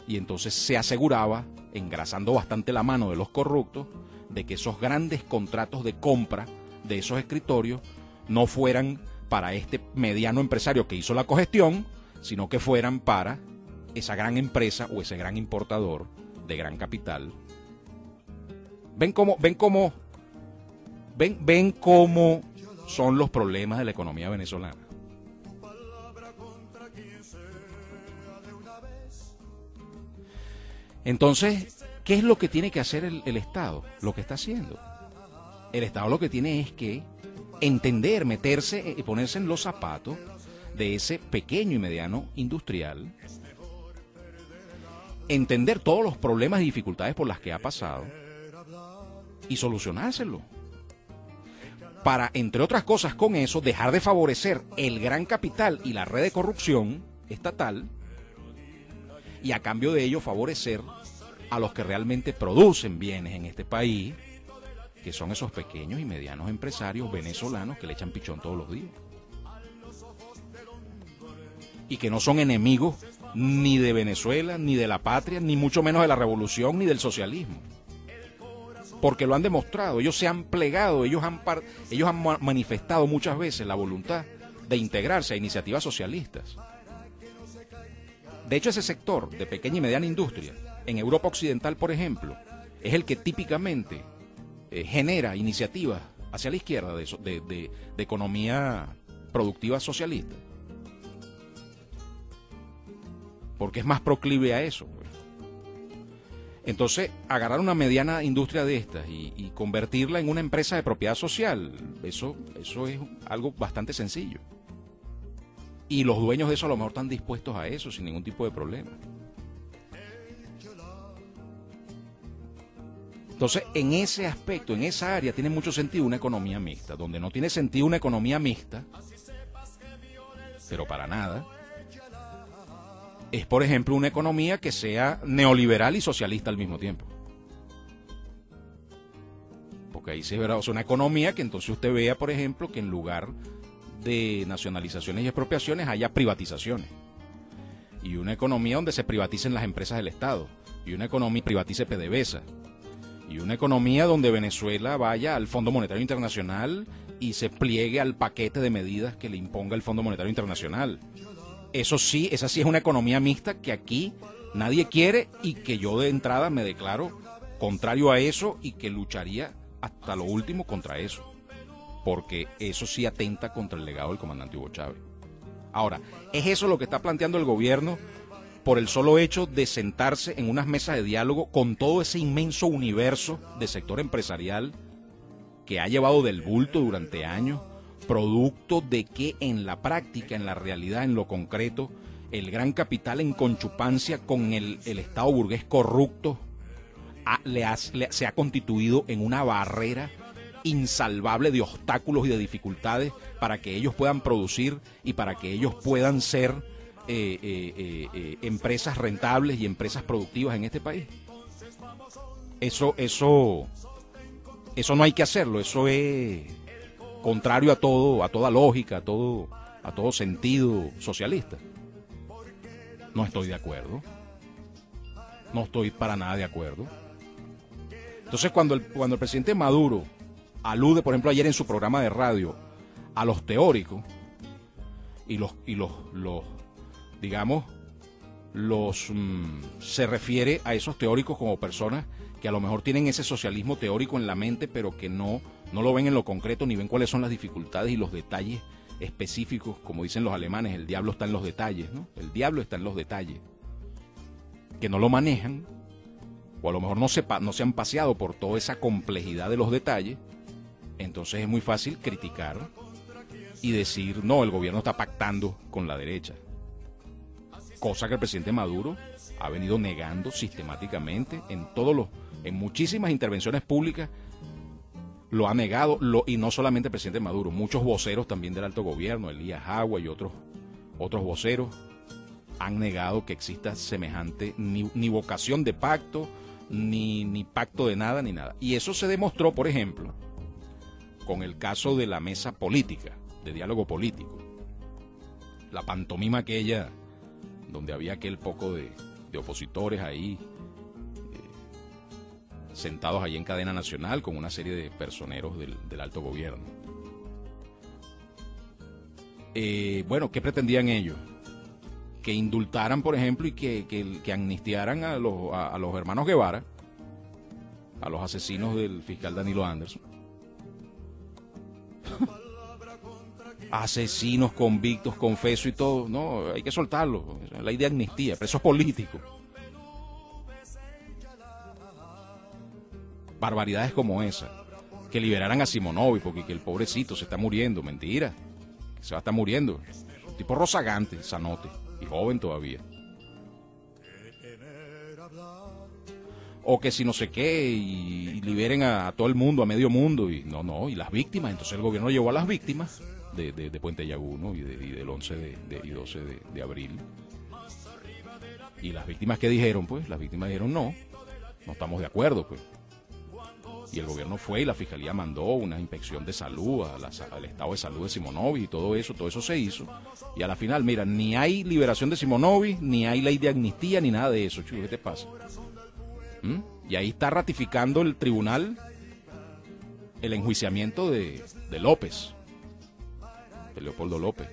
y entonces se aseguraba, engrasando bastante la mano de los corruptos, de que esos grandes contratos de compra de esos escritorios no fueran para este mediano empresario que hizo la cogestión, sino que fueran para esa gran empresa o ese gran importador de gran capital. ¿Ven cómo son los problemas de la economía venezolana? Entonces, ¿qué es lo que tiene que hacer el Estado? Lo que está haciendo. El Estado lo que tiene es que entender, meterse y ponerse en los zapatos de ese pequeño y mediano industrial, entender todos los problemas y dificultades por las que ha pasado y solucionárselo. Para, entre otras cosas, con eso, dejar de favorecer el gran capital y la red de corrupción estatal, y a cambio de ello favorecer a los que realmente producen bienes en este país, que son esos pequeños y medianos empresarios venezolanos que le echan pichón todos los días. Y que no son enemigos ni de Venezuela, ni de la patria, ni mucho menos de la revolución, ni del socialismo. Porque lo han demostrado, ellos se han plegado, ellos han manifestado muchas veces la voluntad de integrarse a iniciativas socialistas. De hecho, ese sector de pequeña y mediana industria, en Europa Occidental, por ejemplo, es el que típicamente genera iniciativas hacia la izquierda de economía productiva socialista. Porque es más proclive a eso. Pues. Entonces, agarrar una mediana industria de estas y convertirla en una empresa de propiedad social, eso es algo bastante sencillo. Y los dueños de eso a lo mejor están dispuestos a eso sin ningún tipo de problema. Entonces, en ese aspecto, en esa área, tiene mucho sentido una economía mixta. Donde no tiene sentido una economía mixta, pero para nada, es, por ejemplo, una economía que sea neoliberal y socialista al mismo tiempo. Porque ahí sí es una economía que entonces usted vea, por ejemplo, que en lugar de nacionalizaciones y expropiaciones haya privatizaciones. Y una economía donde se privaticen las empresas del Estado. Y una economía que privatice PDVSA. Y una economía donde Venezuela vaya al Fondo Monetario Internacional y se pliegue al paquete de medidas que le imponga el Fondo Monetario Internacional. Eso sí, esa sí es una economía mixta que aquí nadie quiere y que yo de entrada me declaro contrario a eso y que lucharía hasta lo último contra eso. Porque eso sí atenta contra el legado del comandante Hugo Chávez. Ahora, ¿es eso lo que está planteando el gobierno por el solo hecho de sentarse en unas mesas de diálogo con todo ese inmenso universo de sector empresarial que ha llevado del bulto durante años, producto de que en la práctica, en la realidad, en lo concreto, el gran capital en conchupancia con el Estado burgués corrupto se ha constituido en una barrera insalvable de obstáculos y de dificultades para que ellos puedan producir y para que ellos puedan ser empresas rentables y empresas productivas en este país? Eso no hay que hacerlo, eso es contrario a toda lógica, a todo sentido socialista. No estoy de acuerdo. No estoy para nada de acuerdo. Entonces, cuando el presidente Maduro alude, por ejemplo, ayer en su programa de radio, a los teóricos y se refiere a esos teóricos como personas que a lo mejor tienen ese socialismo teórico en la mente, pero que no lo ven en lo concreto, ni ven cuáles son las dificultades y los detalles específicos. Como dicen los alemanes, el diablo está en los detalles, ¿no? El diablo está en los detalles. Que no lo manejan, o a lo mejor no se han paseado por toda esa complejidad de los detalles. Entonces es muy fácil criticar y decir, no, el gobierno está pactando con la derecha. Cosa que el presidente Maduro ha venido negando sistemáticamente en muchísimas intervenciones públicas. Lo ha negado, y no solamente el presidente Maduro, muchos voceros también del alto gobierno, Elías Agua y otros voceros, han negado que exista semejante ni vocación de pacto, ni pacto de nada, ni nada. Y eso se demostró, por ejemplo, con el caso de la mesa política, de diálogo político. La pantomima aquella, donde había aquel poco de opositores ahí, sentados allí en cadena nacional con una serie de personeros del alto gobierno. Bueno, ¿qué pretendían ellos? Que indultaran, por ejemplo, y que amnistiaran a los hermanos Guevara, a los asesinos del fiscal Danilo Anderson. Asesinos, convictos, confeso y todo. No, hay que soltarlos. Es ley de amnistía, presos políticos. Barbaridades como esa. Que liberaran a Simonovic porque que el pobrecito se está muriendo. Mentira. Que se va a estar muriendo. Tipo rozagante, sanote y joven todavía. O que si no sé qué y liberen a todo el mundo, a medio mundo. Y no, y las víctimas. Entonces el gobierno llevó a las víctimas de Puente Yagú, ¿no? y del 11 y 12 de abril. Y las víctimas que dijeron, pues, las víctimas dijeron no estamos de acuerdo, pues. Y el gobierno fue y la fiscalía mandó una inspección de salud al estado de salud de Simonovic y todo eso se hizo. Y a la final, mira, ni hay liberación de Simonovic, ni hay ley de amnistía, ni nada de eso, chico, ¿qué te pasa? Y ahí está ratificando el tribunal el enjuiciamiento de López, de Leopoldo López.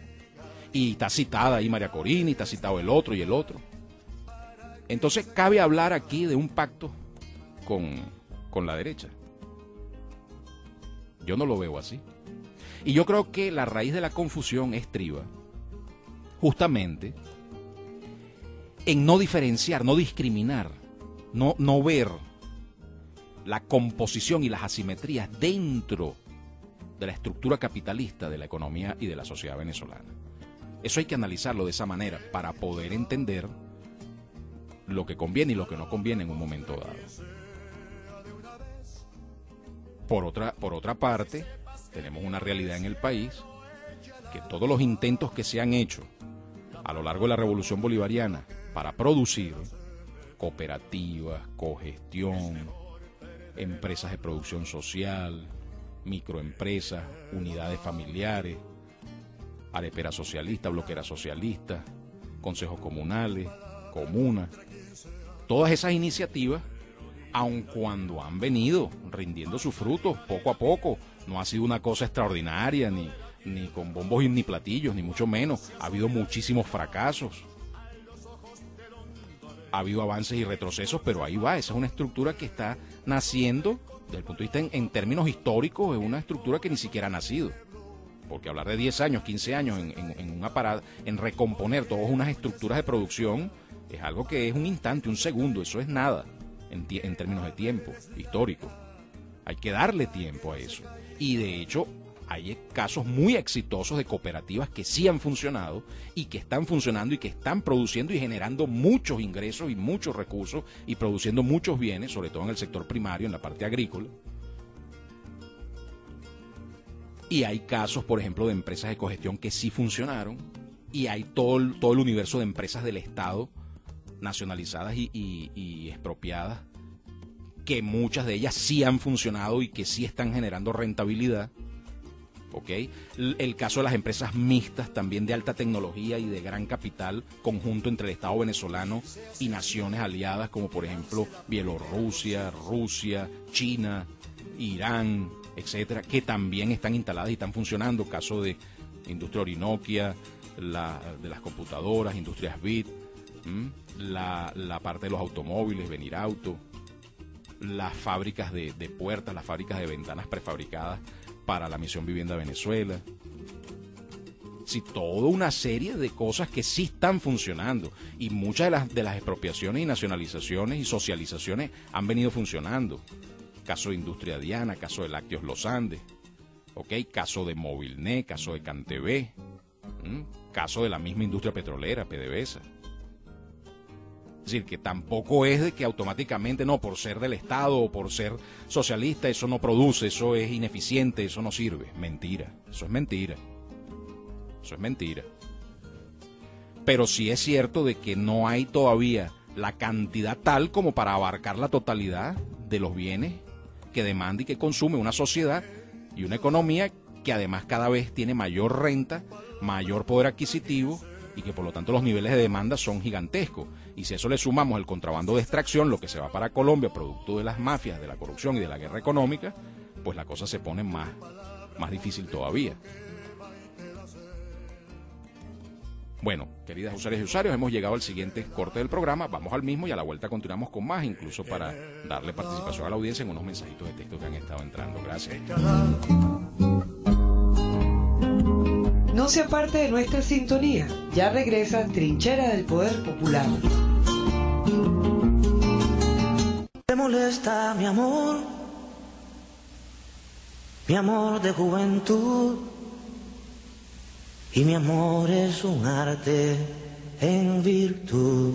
Y está citada ahí María Corina, y está citado el otro y el otro. Entonces cabe hablar aquí de un pacto con la derecha. Yo no lo veo así. Y yo creo que la raíz de la confusión estriba justamente en no diferenciar, no discriminar, no ver la composición y las asimetrías dentro de la estructura capitalista de la economía y de la sociedad venezolana. Eso hay que analizarlo de esa manera para poder entender lo que conviene y lo que no conviene en un momento dado. Por otra parte, tenemos una realidad en el país que todos los intentos que se han hecho a lo largo de la Revolución Bolivariana para producir cooperativas, cogestión, empresas de producción social, microempresas, unidades familiares, areperas socialistas, bloqueras socialistas, consejos comunales, comunas, todas esas iniciativas, aun cuando han venido rindiendo sus frutos poco a poco, no ha sido una cosa extraordinaria, ni con bombos ni platillos, ni mucho menos. Ha habido muchísimos fracasos, ha habido avances y retrocesos, pero ahí va. Esa es una estructura que está naciendo, desde el punto de vista en términos históricos, es una estructura que ni siquiera ha nacido. Porque hablar de 10 años, 15 años en recomponer todas unas estructuras de producción es algo que es un instante, un segundo, eso es nada en términos de tiempo histórico. Hay que darle tiempo a eso. Y de hecho, hay casos muy exitosos de cooperativas que sí han funcionado y que están funcionando y que están produciendo y generando muchos ingresos y muchos recursos y produciendo muchos bienes, sobre todo en el sector primario, en la parte agrícola. Y hay casos, por ejemplo, de empresas de cogestión que sí funcionaron, y hay todo el universo de empresas del Estado nacionalizadas y expropiadas, que muchas de ellas sí han funcionado y que sí están generando rentabilidad. ¿Ok? El caso de las empresas mixtas, también de alta tecnología y de gran capital, conjunto entre el Estado venezolano y naciones aliadas, como por ejemplo Bielorrusia, Rusia, China, Irán, etcétera, que también están instaladas y están funcionando. Caso de Industria Orinoquia, de las computadoras, Industrias BIT, la parte de los automóviles, Venirauto, las fábricas de puertas, las fábricas de ventanas prefabricadas para la Misión Vivienda Venezuela. Sí, toda una serie de cosas que sí están funcionando, y muchas de las expropiaciones y nacionalizaciones y socializaciones han venido funcionando. Caso de Industria Diana, caso de Lácteos Los Andes, ¿okay? Caso de Movilnet, caso de CanTV, caso de la misma industria petrolera, PDVSA. Es decir, que tampoco es de que automáticamente, no, por ser del Estado o por ser socialista, eso no produce, eso es ineficiente, eso no sirve. Mentira, eso es mentira. Eso es mentira. Pero sí es cierto de que no hay todavía la cantidad tal como para abarcar la totalidad de los bienes que demanda y que consume una sociedad y una economía que además cada vez tiene mayor renta, mayor poder adquisitivo y que por lo tanto los niveles de demanda son gigantescos. Y si a eso le sumamos el contrabando de extracción, lo que se va para Colombia, producto de las mafias, de la corrupción y de la guerra económica, pues la cosa se pone más difícil todavía. Bueno, queridas usuarias y usuarios, hemos llegado al siguiente corte del programa, vamos al mismo y a la vuelta continuamos con más, incluso para darle participación a la audiencia en unos mensajitos de texto que han estado entrando. Gracias. No se aparte de nuestra sintonía, ya regresa Trinchera del Poder Popular. ¿Te molesta mi amor de juventud? Y mi amor es un arte en virtud.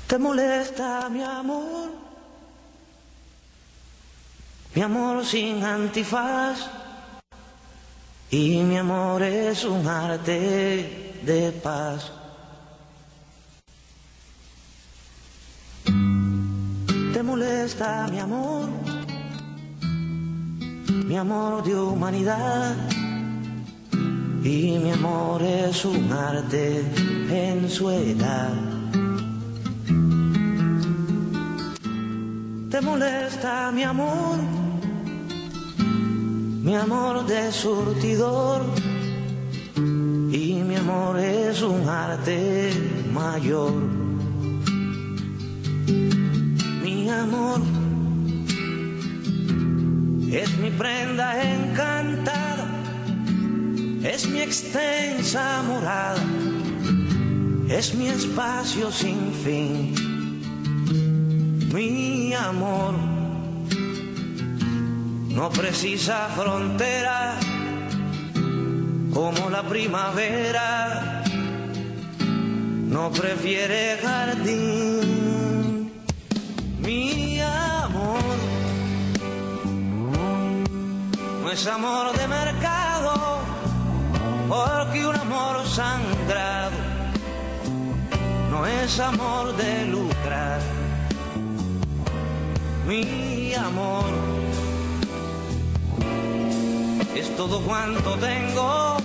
¿Te molesta mi amor sin antifaz? Y mi amor es un arte de paz. ¿Te molesta mi amor de humanidad? Y mi amor es un arte en su edad. ¿Te molesta mi amor de surtidor? Y mi amor es un arte mayor. Mi amor es mi prenda encantada, es mi extensa morada, es mi espacio sin fin. Mi amor no precisa frontera como la primavera, no prefiere jardín. Mi amor no es amor de mercado, porque un amor sangrado no es amor de lucrar. Mi amor es todo cuanto tengo,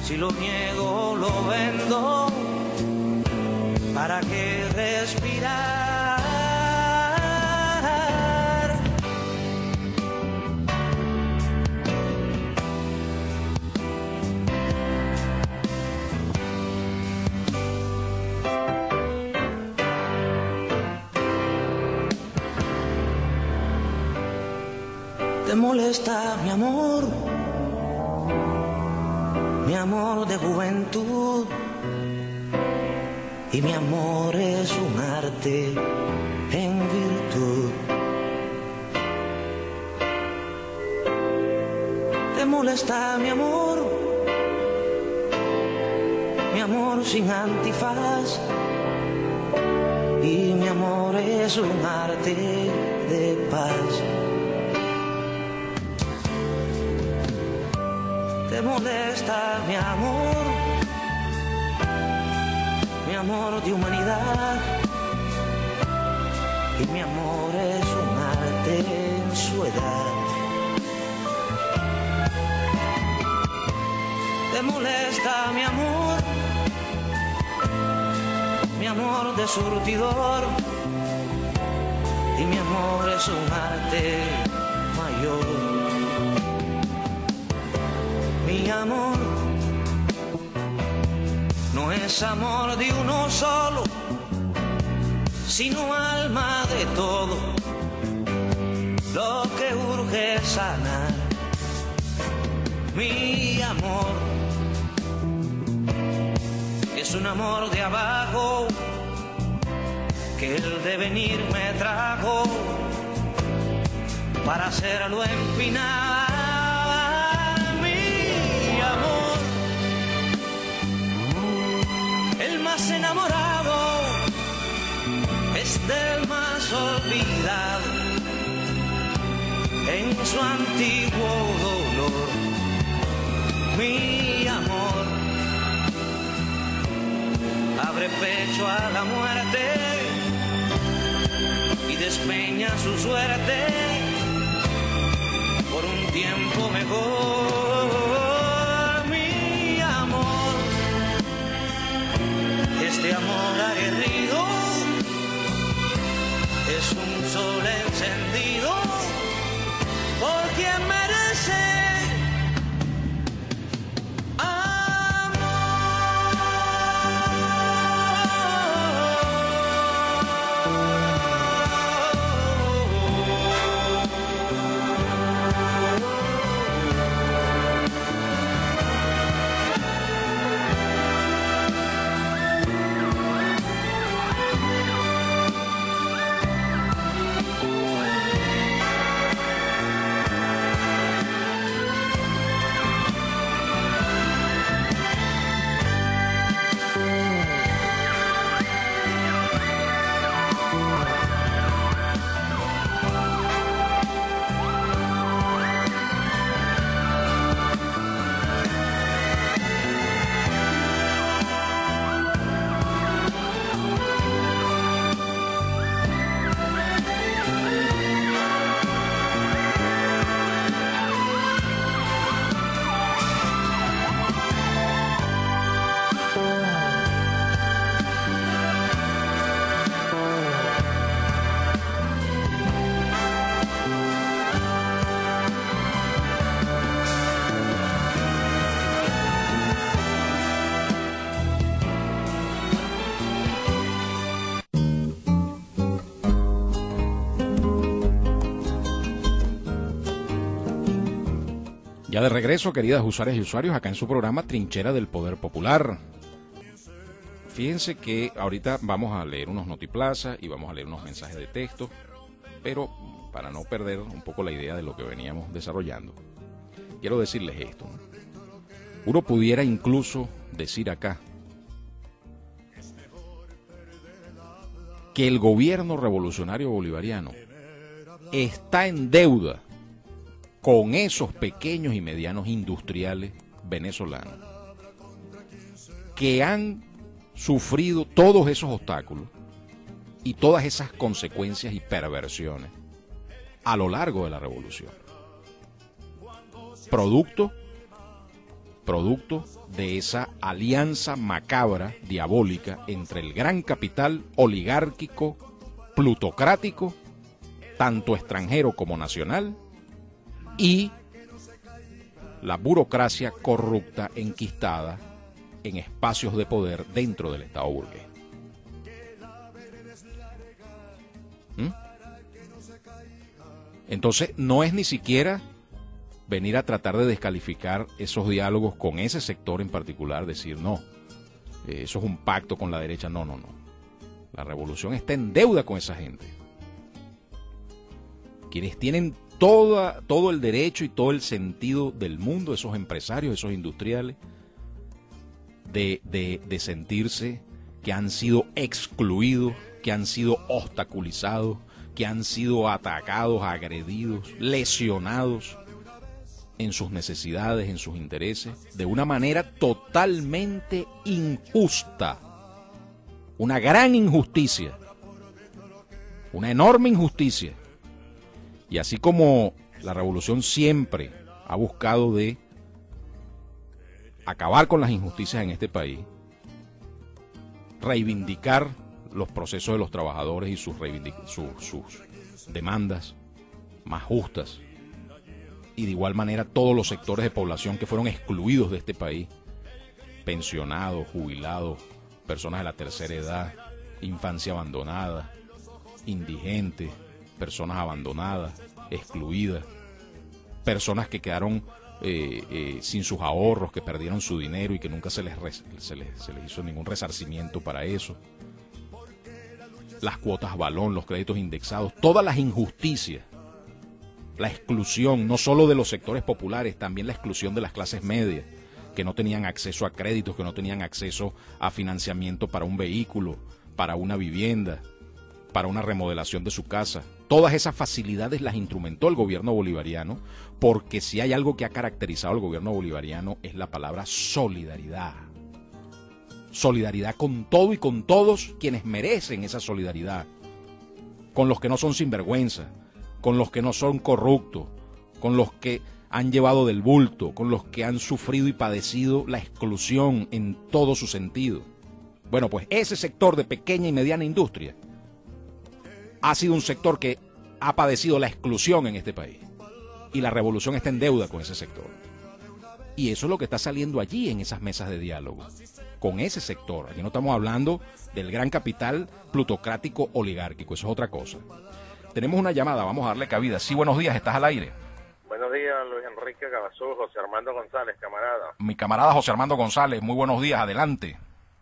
si lo niego lo vendo. ¿Para qué respirar? ¿Te molesta mi amor de juventud? Y mi amor es un arte en virtud. ¿Te molesta mi amor sin antifaz? Y mi amor es un arte de paz. ¿Te molesta mi amor de humanidad? Y mi amor es un arte en su edad. ¿Te molesta mi amor de surtidor? Y mi amor es un arte mayor. Mi amor no es amor de uno solo, sino alma de todo, lo que urge es sanar. Mi amor es un amor de abajo, que el devenir me trajo para hacerlo empinar. El más enamorado es del más olvidado en su antiguo dolor. Mi amor abre pecho a la muerte y despeña enseña su suerte por un tiempo mejor. Mi amor, este amor aguerrido es un sol encendido por quien merece Ya de regreso, queridas usuarias y usuarios, acá en su programa Trinchera del Poder Popular. Fíjense que ahorita vamos a leer unos notiplazas y vamos a leer unos mensajes de texto, pero para no perder un poco la idea de lo que veníamos desarrollando, quiero decirles esto, ¿no? Uno pudiera incluso decir acá que el gobierno revolucionario bolivariano está en deuda con esos pequeños y medianos industriales venezolanos que han sufrido todos esos obstáculos y todas esas consecuencias y perversiones a lo largo de la revolución. Producto de esa alianza macabra, diabólica, entre el gran capital oligárquico, plutocrático, tanto extranjero como nacional, y la burocracia corrupta enquistada en espacios de poder dentro del Estado burgués. Entonces, no es ni siquiera venir a tratar de descalificar esos diálogos con ese sector en particular, decir, no, eso es un pacto con la derecha. No. La revolución está en deuda con esa gente. Quienes tienen todo el derecho y todo el sentido del mundo, esos empresarios, esos industriales, de sentirse que han sido excluidos, que han sido obstaculizados, que han sido atacados, agredidos, lesionados en sus necesidades, en sus intereses, de una manera totalmente injusta. Una gran injusticia, una enorme injusticia. Y así como la revolución siempre ha buscado de acabar con las injusticias en este país, reivindicar los procesos de los trabajadores y sus demandas más justas, y de igual manera todos los sectores de población que fueron excluidos de este país, pensionados, jubilados, personas de la tercera edad, infancia abandonada, indigentes, personas abandonadas, excluidas, personas que quedaron sin sus ahorros, que perdieron su dinero y que nunca se les hizo ningún resarcimiento para eso, las cuotas balón, los créditos indexados, todas las injusticias, la exclusión no solo de los sectores populares, también la exclusión de las clases medias, que no tenían acceso a créditos, que no tenían acceso a financiamiento para un vehículo, para una vivienda, para una remodelación de su casa. Todas esas facilidades las instrumentó el gobierno bolivariano, porque si hay algo que ha caracterizado al gobierno bolivariano es la palabra solidaridad. Solidaridad con todo y con todos quienes merecen esa solidaridad. con los que no son sinvergüenza, con los que no son corruptos, con los que han llevado del bulto, con los que han sufrido y padecido la exclusión en todo su sentido. Bueno, pues ese sector de pequeña y mediana industria ha sido un sector que ha padecido la exclusión en este país. Y la revolución está en deuda con ese sector. Y eso es lo que está saliendo allí en esas mesas de diálogo, con ese sector. Aquí no estamos hablando del gran capital plutocrático oligárquico, eso es otra cosa. Tenemos una llamada, vamos a darle cabida. Sí, buenos días, estás al aire. Buenos días, Luis Enrique Cavazú, José Armando González, camarada. Mi camarada José Armando González, muy buenos días, adelante.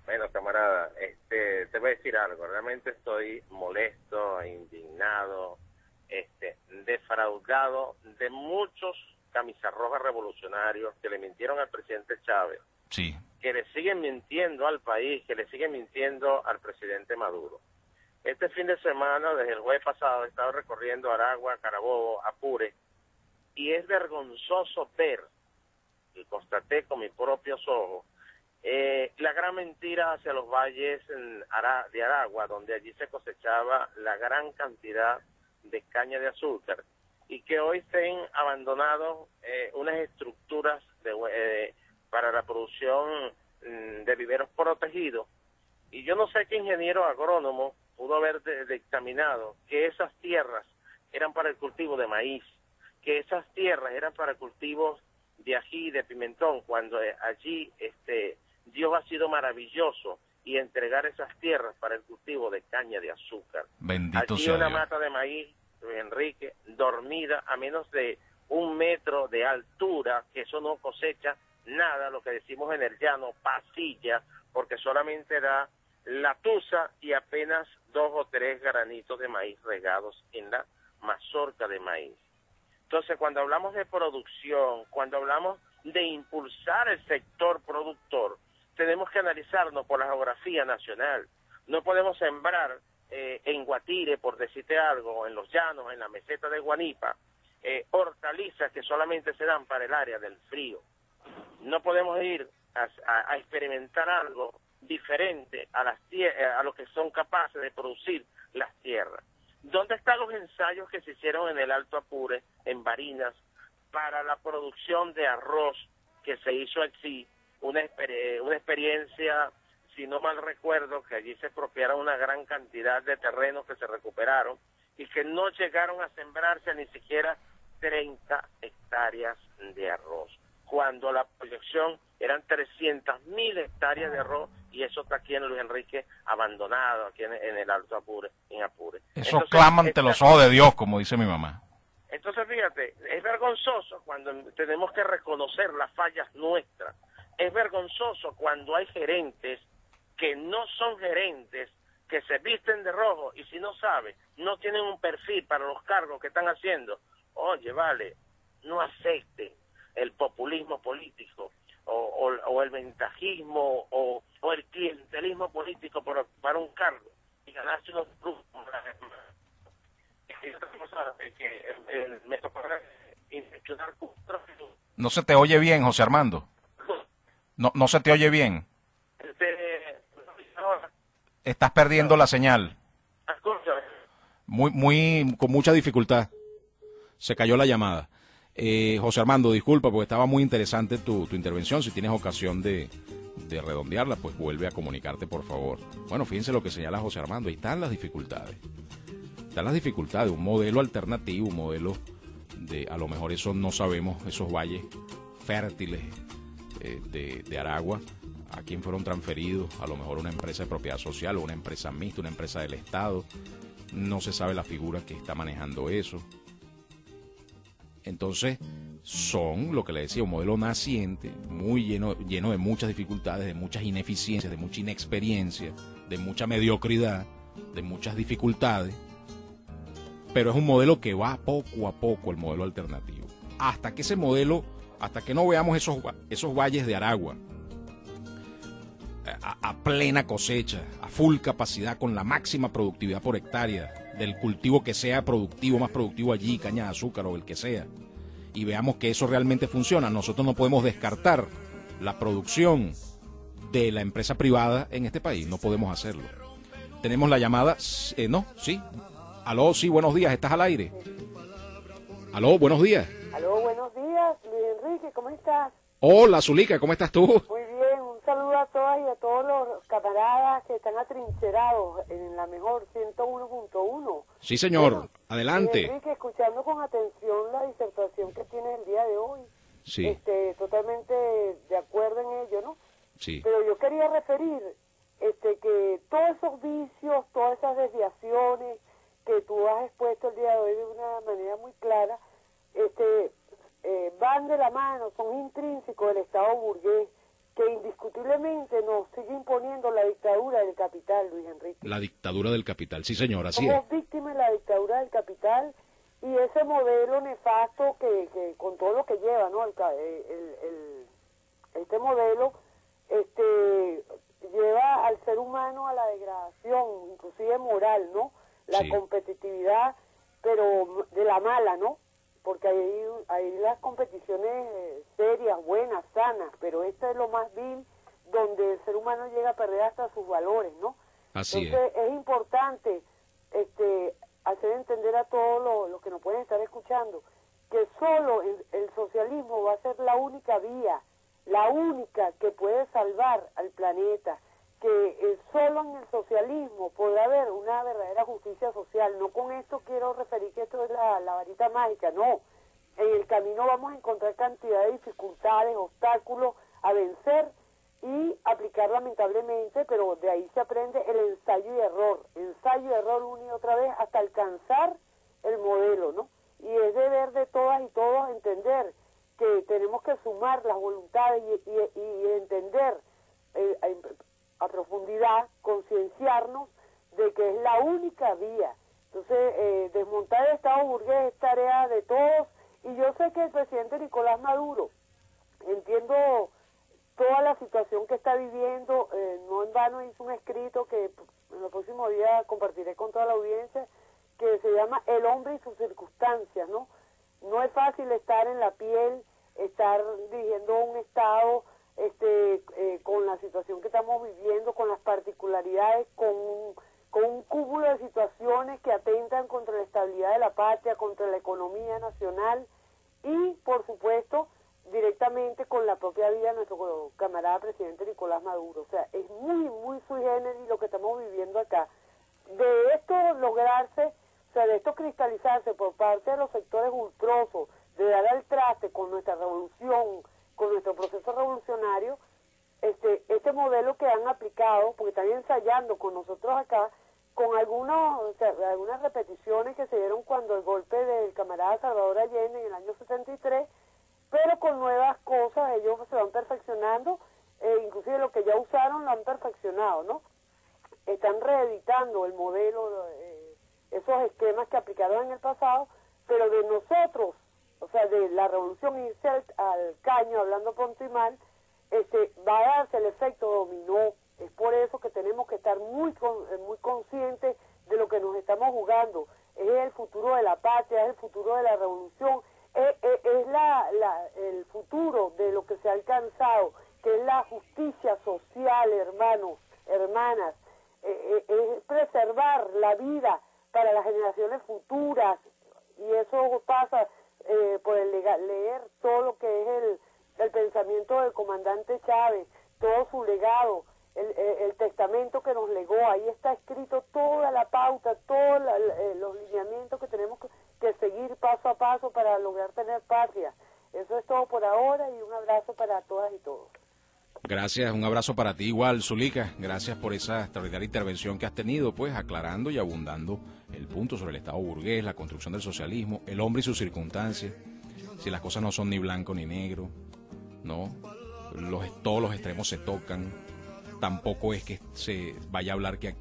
Bueno, camarada, te voy a decir algo, realmente estoy molesto, indignado, defraudado de muchos camisarrojas revolucionarios que le mintieron al presidente Chávez, sí, que le siguen mintiendo al país, que le siguen mintiendo al presidente Maduro. Este fin de semana, desde el jueves pasado, he estado recorriendo Aragua, Carabobo, Apure, y es vergonzoso ver, y constaté con mis propios ojos, la gran mentira hacia los valles de Aragua, donde allí se cosechaba la gran cantidad de caña de azúcar, y que hoy estén abandonados unas estructuras para la producción de viveros protegidos. Y yo no sé qué ingeniero agrónomo pudo haber dictaminado que esas tierras eran para el cultivo de maíz, que esas tierras eran para cultivos de ají y de pimentón, cuando allí Dios ha sido maravilloso y entregar esas tierras para el cultivo de caña de azúcar. Bendito allí sea una Dios. mata de maíz, Luis Enrique, dormida a menos de 1 metro de altura, que eso no cosecha nada, lo que decimos en el llano, pasilla, porque solamente da la tusa y apenas 2 o 3 granitos de maíz regados en la mazorca de maíz. Entonces, cuando hablamos de producción, cuando hablamos de impulsar el sector productor, tenemos que analizarnos por la geografía nacional. No podemos sembrar en Guatire, por decirte algo, en los llanos, en la meseta de Guanipa, hortalizas que solamente se dan para el área del frío. No podemos ir a experimentar algo diferente a lo que son capaces de producir las tierras. ¿Dónde están los ensayos que se hicieron en el Alto Apure, en Barinas, para la producción de arroz que se hizo allí? Una experiencia, si no mal recuerdo, que allí se expropiaron una gran cantidad de terrenos que se recuperaron y que no llegaron a sembrarse ni siquiera 30 hectáreas de arroz, cuando la proyección eran 300.000 hectáreas de arroz, y eso está aquí en Luis Enrique, abandonado aquí en el Alto Apure, en Apure. Eso clama ante los ojos de Dios, como dice mi mamá. Entonces, fíjate, es vergonzoso cuando tenemos que reconocer las fallas nuestras. Es vergonzoso cuando hay gerentes que no son gerentes, que se visten de rojo, y si no sabe, no tienen un perfil para los cargos que están haciendo. Oye, vale, no acepten el populismo político o el ventajismo o el clientelismo político para un cargo y ganarse unos grupos. Me tocó inspeccionar. No se te oye bien, José Armando. No se te oye bien. Estás perdiendo la señal. Con mucha dificultad. Se cayó la llamada. José Armando, disculpa, porque estaba muy interesante tu intervención. Si tienes ocasión de redondearla, pues vuelve a comunicarte, por favor. Bueno, fíjense lo que señala José Armando. Ahí están las dificultades. Están las dificultades. Un modelo alternativo, un modelo de, a lo mejor eso no sabemos, esos valles fértiles de Aragua, a quién fueron transferidos, a lo mejor una empresa de propiedad social o una empresa mixta, una empresa del Estado. No se sabe la figura que está manejando eso. Entonces, son, lo que le decía, un modelo naciente, muy lleno de muchas dificultades, de muchas ineficiencias, de mucha inexperiencia, de mucha mediocridad, de muchas dificultades, pero es un modelo que va poco a poco, el modelo alternativo. Hasta que ese modelo, hasta que no veamos esos valles de Aragua a plena cosecha, a full capacidad, con la máxima productividad por hectárea del cultivo que sea productivo, más productivo allí, caña de azúcar o el que sea, y veamos que eso realmente funciona, nosotros no podemos descartar la producción de la empresa privada en este país, no podemos hacerlo. Tenemos la llamada, no, sí, Aló, sí, buenos días, ¿estás al aire? Aló, buenos días. Aló, buenos días, Luis Enrique, ¿cómo estás? Hola, Zulica, ¿cómo estás tú? Muy bien, un saludo a todas y a todos los camaradas que están atrincherados en la mejor 101.1. Sí, señor, Bueno, adelante. Luis Enrique, escuchando con atención la disertación que tienes el día de hoy. Sí, Totalmente de acuerdo en ello, ¿no? sí, Pero yo quería referir que todos esos vicios, todas esas desviaciones que tú has expuesto el día de hoy de una manera muy clara, van de la mano, son intrínsecos del Estado burgués, que indiscutiblemente nos sigue imponiendo la dictadura del capital, Luis Enrique. la dictadura del capital, sí, señor, así es. Somos víctimas de la dictadura del capital y ese modelo nefasto que con todo lo que lleva, ¿no? Este modelo lleva al ser humano a la degradación, inclusive moral, ¿no? La Sí. competitividad, pero de la mala, ¿no? Porque hay las competiciones serias, buenas, sanas, pero esta es lo más vil, donde el ser humano llega a perder hasta sus valores, ¿no? Así Entonces es importante hacer entender a todos los que nos pueden estar escuchando que solo el socialismo va a ser la única vía, la única que puede salvar al planeta, que solo en el socialismo podrá haber una verdadera justicia social. No con esto quiero referir que esto es la varita mágica, no. En el camino vamos a encontrar cantidad de dificultades, obstáculos a vencer y aplicar lamentablemente, pero de ahí se aprende el ensayo y error una y otra vez hasta alcanzar el modelo, ¿no? Y es deber de todas y todos entender que tenemos que sumar las voluntades y entender a profundidad, concienciarnos de que es la única vía. Entonces, desmontar el Estado burgués es tarea de todos, y yo sé que el presidente Nicolás Maduro, entiendo toda la situación que está viviendo, no en vano hizo un escrito que en los próximos días compartiré con toda la audiencia, que se llama El hombre y sus circunstancias, ¿no? No es fácil estar en la piel, estar dirigiendo un Estado con la situación que estamos viviendo, con las particularidades, con un cúmulo de situaciones que atentan contra la estabilidad de la patria, contra la economía nacional y, por supuesto, directamente con la propia vida de nuestro camarada presidente Nicolás Maduro. O sea, es muy, muy sui generis lo que estamos viviendo acá. De esto lograrse, o sea, de esto cristalizarse por parte de los sectores ultrosos, de dar al traste con nuestra revolución, con nuestro proceso revolucionario, este modelo que han aplicado, porque están ensayando con nosotros acá, con algunas repeticiones que se dieron cuando el golpe del camarada Salvador Allende en el año 73, pero con nuevas cosas, ellos se van perfeccionando, inclusive lo que ya usaron lo han perfeccionado, ¿no? Están reeditando el modelo, esos esquemas que aplicaron en el pasado, pero de nosotros, o sea, de la revolución irse al caño, hablando pronto y mal, va a darse el efecto dominó. Es por eso que tenemos que estar muy conscientes de lo que nos estamos jugando. Es el futuro de la patria, es el futuro de la revolución, es el futuro de lo que se ha alcanzado, que es la justicia social, hermanos, hermanas, es preservar la vida para las generaciones futuras, y eso pasa por leer todo lo que es el pensamiento del comandante Chávez, todo su legado, el testamento que nos legó. Ahí está escrito toda la pauta, todos los lineamientos que tenemos que seguir paso a paso para lograr tener patria. Eso es todo por ahora, y un abrazo para todas y todos. Gracias, un abrazo para ti igual, Zulica. Gracias por esa extraordinaria intervención que has tenido, pues aclarando y abundando el punto sobre el Estado burgués, la construcción del socialismo, el hombre y sus circunstancias. Si las cosas no son ni blanco ni negro, ¿no? Todos los extremos se tocan. Tampoco es que se vaya a hablar que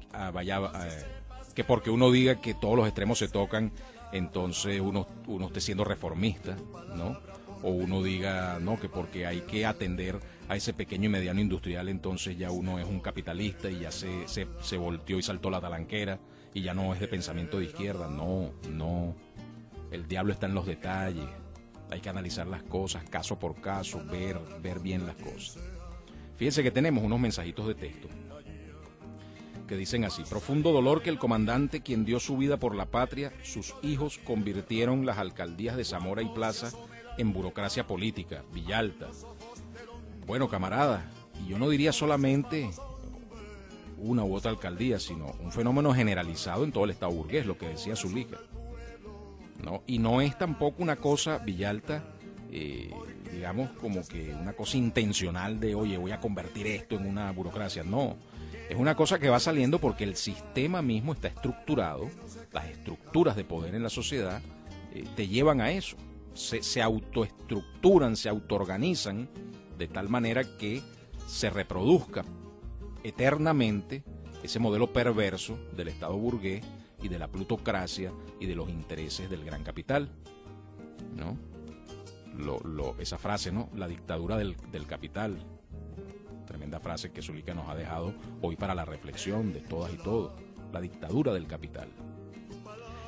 porque uno diga que todos los extremos se tocan, entonces uno esté siendo reformista, ¿no? O uno diga, no, que porque hay que atender a ese pequeño y mediano industrial, entonces ya uno es un capitalista y ya se volteó y saltó la talanquera y ya no es de pensamiento de izquierda. No, el diablo está en los detalles. Hay que analizar las cosas caso por caso, ver bien las cosas. Fíjense que tenemos unos mensajitos de texto. que dicen así: profundo dolor que el comandante, quien dio su vida por la patria, sus hijos convirtieron las alcaldías de Zamora y Plaza en burocracia política. Villalta. Bueno, camarada, y yo no diría solamente una u otra alcaldía, sino un fenómeno generalizado en todo el estado burgués, lo que decía Zulica, ¿no? Y no es tampoco una cosa, Villalta, digamos, como que una cosa intencional de, oye, voy a convertir esto en una burocracia. No, es una cosa que va saliendo porque el sistema mismo está estructurado, las estructuras de poder en la sociedad te llevan a eso, se autoestructuran, se autoorganizan de tal manera que se reproduzca eternamente ese modelo perverso del Estado burgués y de la plutocracia y de los intereses del gran capital, ¿no? Esa frase, ¿no? La dictadura del capital. Tremenda frase que Zulica nos ha dejado hoy para la reflexión de todas y todos. La dictadura del capital.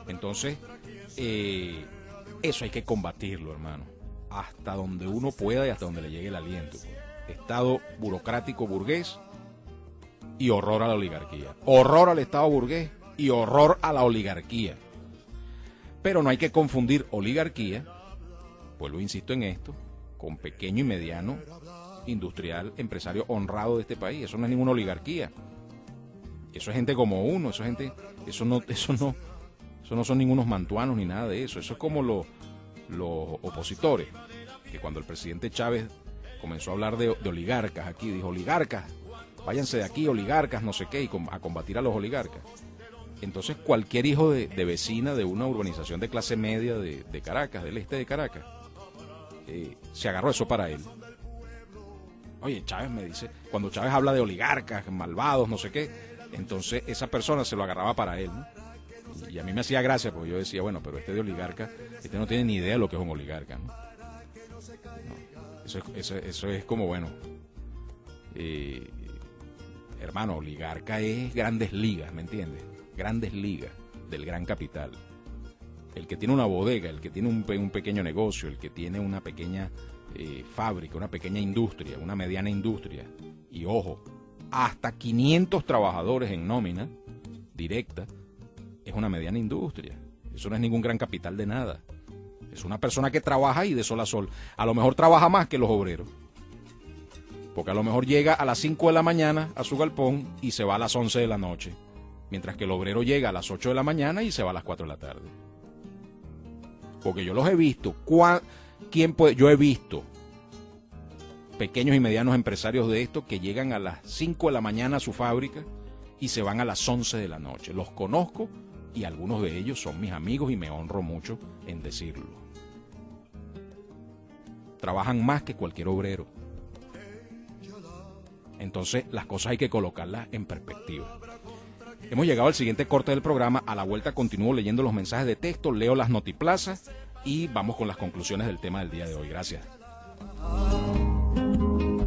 Entonces, eso hay que combatirlo, hermano. Hasta donde uno pueda y hasta donde le llegue el aliento. Estado burocrático burgués y horror a la oligarquía. Horror al Estado burgués y horror a la oligarquía. Pero no hay que confundir oligarquía, vuelvo, insisto en esto, con pequeño y mediano industrial, empresario honrado de este país. Eso no es ninguna oligarquía. Eso es gente como uno, eso no son ningunos mantuanos ni nada de eso. Eso es como los opositores, que cuando el presidente Chávez comenzó a hablar de oligarcas aquí, dijo: oligarcas, váyanse de aquí, oligarcas, no sé qué, y a combatir a los oligarcas. Entonces cualquier hijo de vecina de una urbanización de clase media de Caracas, del este de Caracas, se agarró eso para él. Oye, Chávez me dice, cuando Chávez habla de oligarcas, malvados, no sé qué, entonces esa persona se lo agarraba para él, ¿no? Y a mí me hacía gracia, porque yo decía, bueno, pero este de oligarca, este no tiene ni idea de lo que es un oligarca, ¿no? Eso es como, bueno, hermano, oligarca es grandes ligas, ¿me entiendes? Grandes ligas del gran capital. El que tiene una bodega, el que tiene un pequeño negocio, el que tiene una pequeña fábrica, una pequeña industria, una mediana industria, y ojo, hasta 500 trabajadores en nómina directa, es una mediana industria. Eso no es ningún gran capital de nada. Es una persona que trabaja ahí de sol a sol. A lo mejor trabaja más que los obreros, porque a lo mejor llega a las 5 de la mañana a su galpón y se va a las 11 de la noche, mientras que el obrero llega a las 8 de la mañana y se va a las 4 de la tarde. Porque yo los he visto. Yo he visto pequeños y medianos empresarios de esto que llegan a las 5 de la mañana a su fábrica y se van a las 11 de la noche. Los conozco y algunos de ellos son mis amigos y me honro mucho en decirlo. Trabajan más que cualquier obrero. Entonces las cosas hay que colocarlas en perspectiva. Hemos llegado al siguiente corte del programa. A la vuelta continúo leyendo los mensajes de texto, leo las notiplazas y vamos con las conclusiones del tema del día de hoy. Gracias.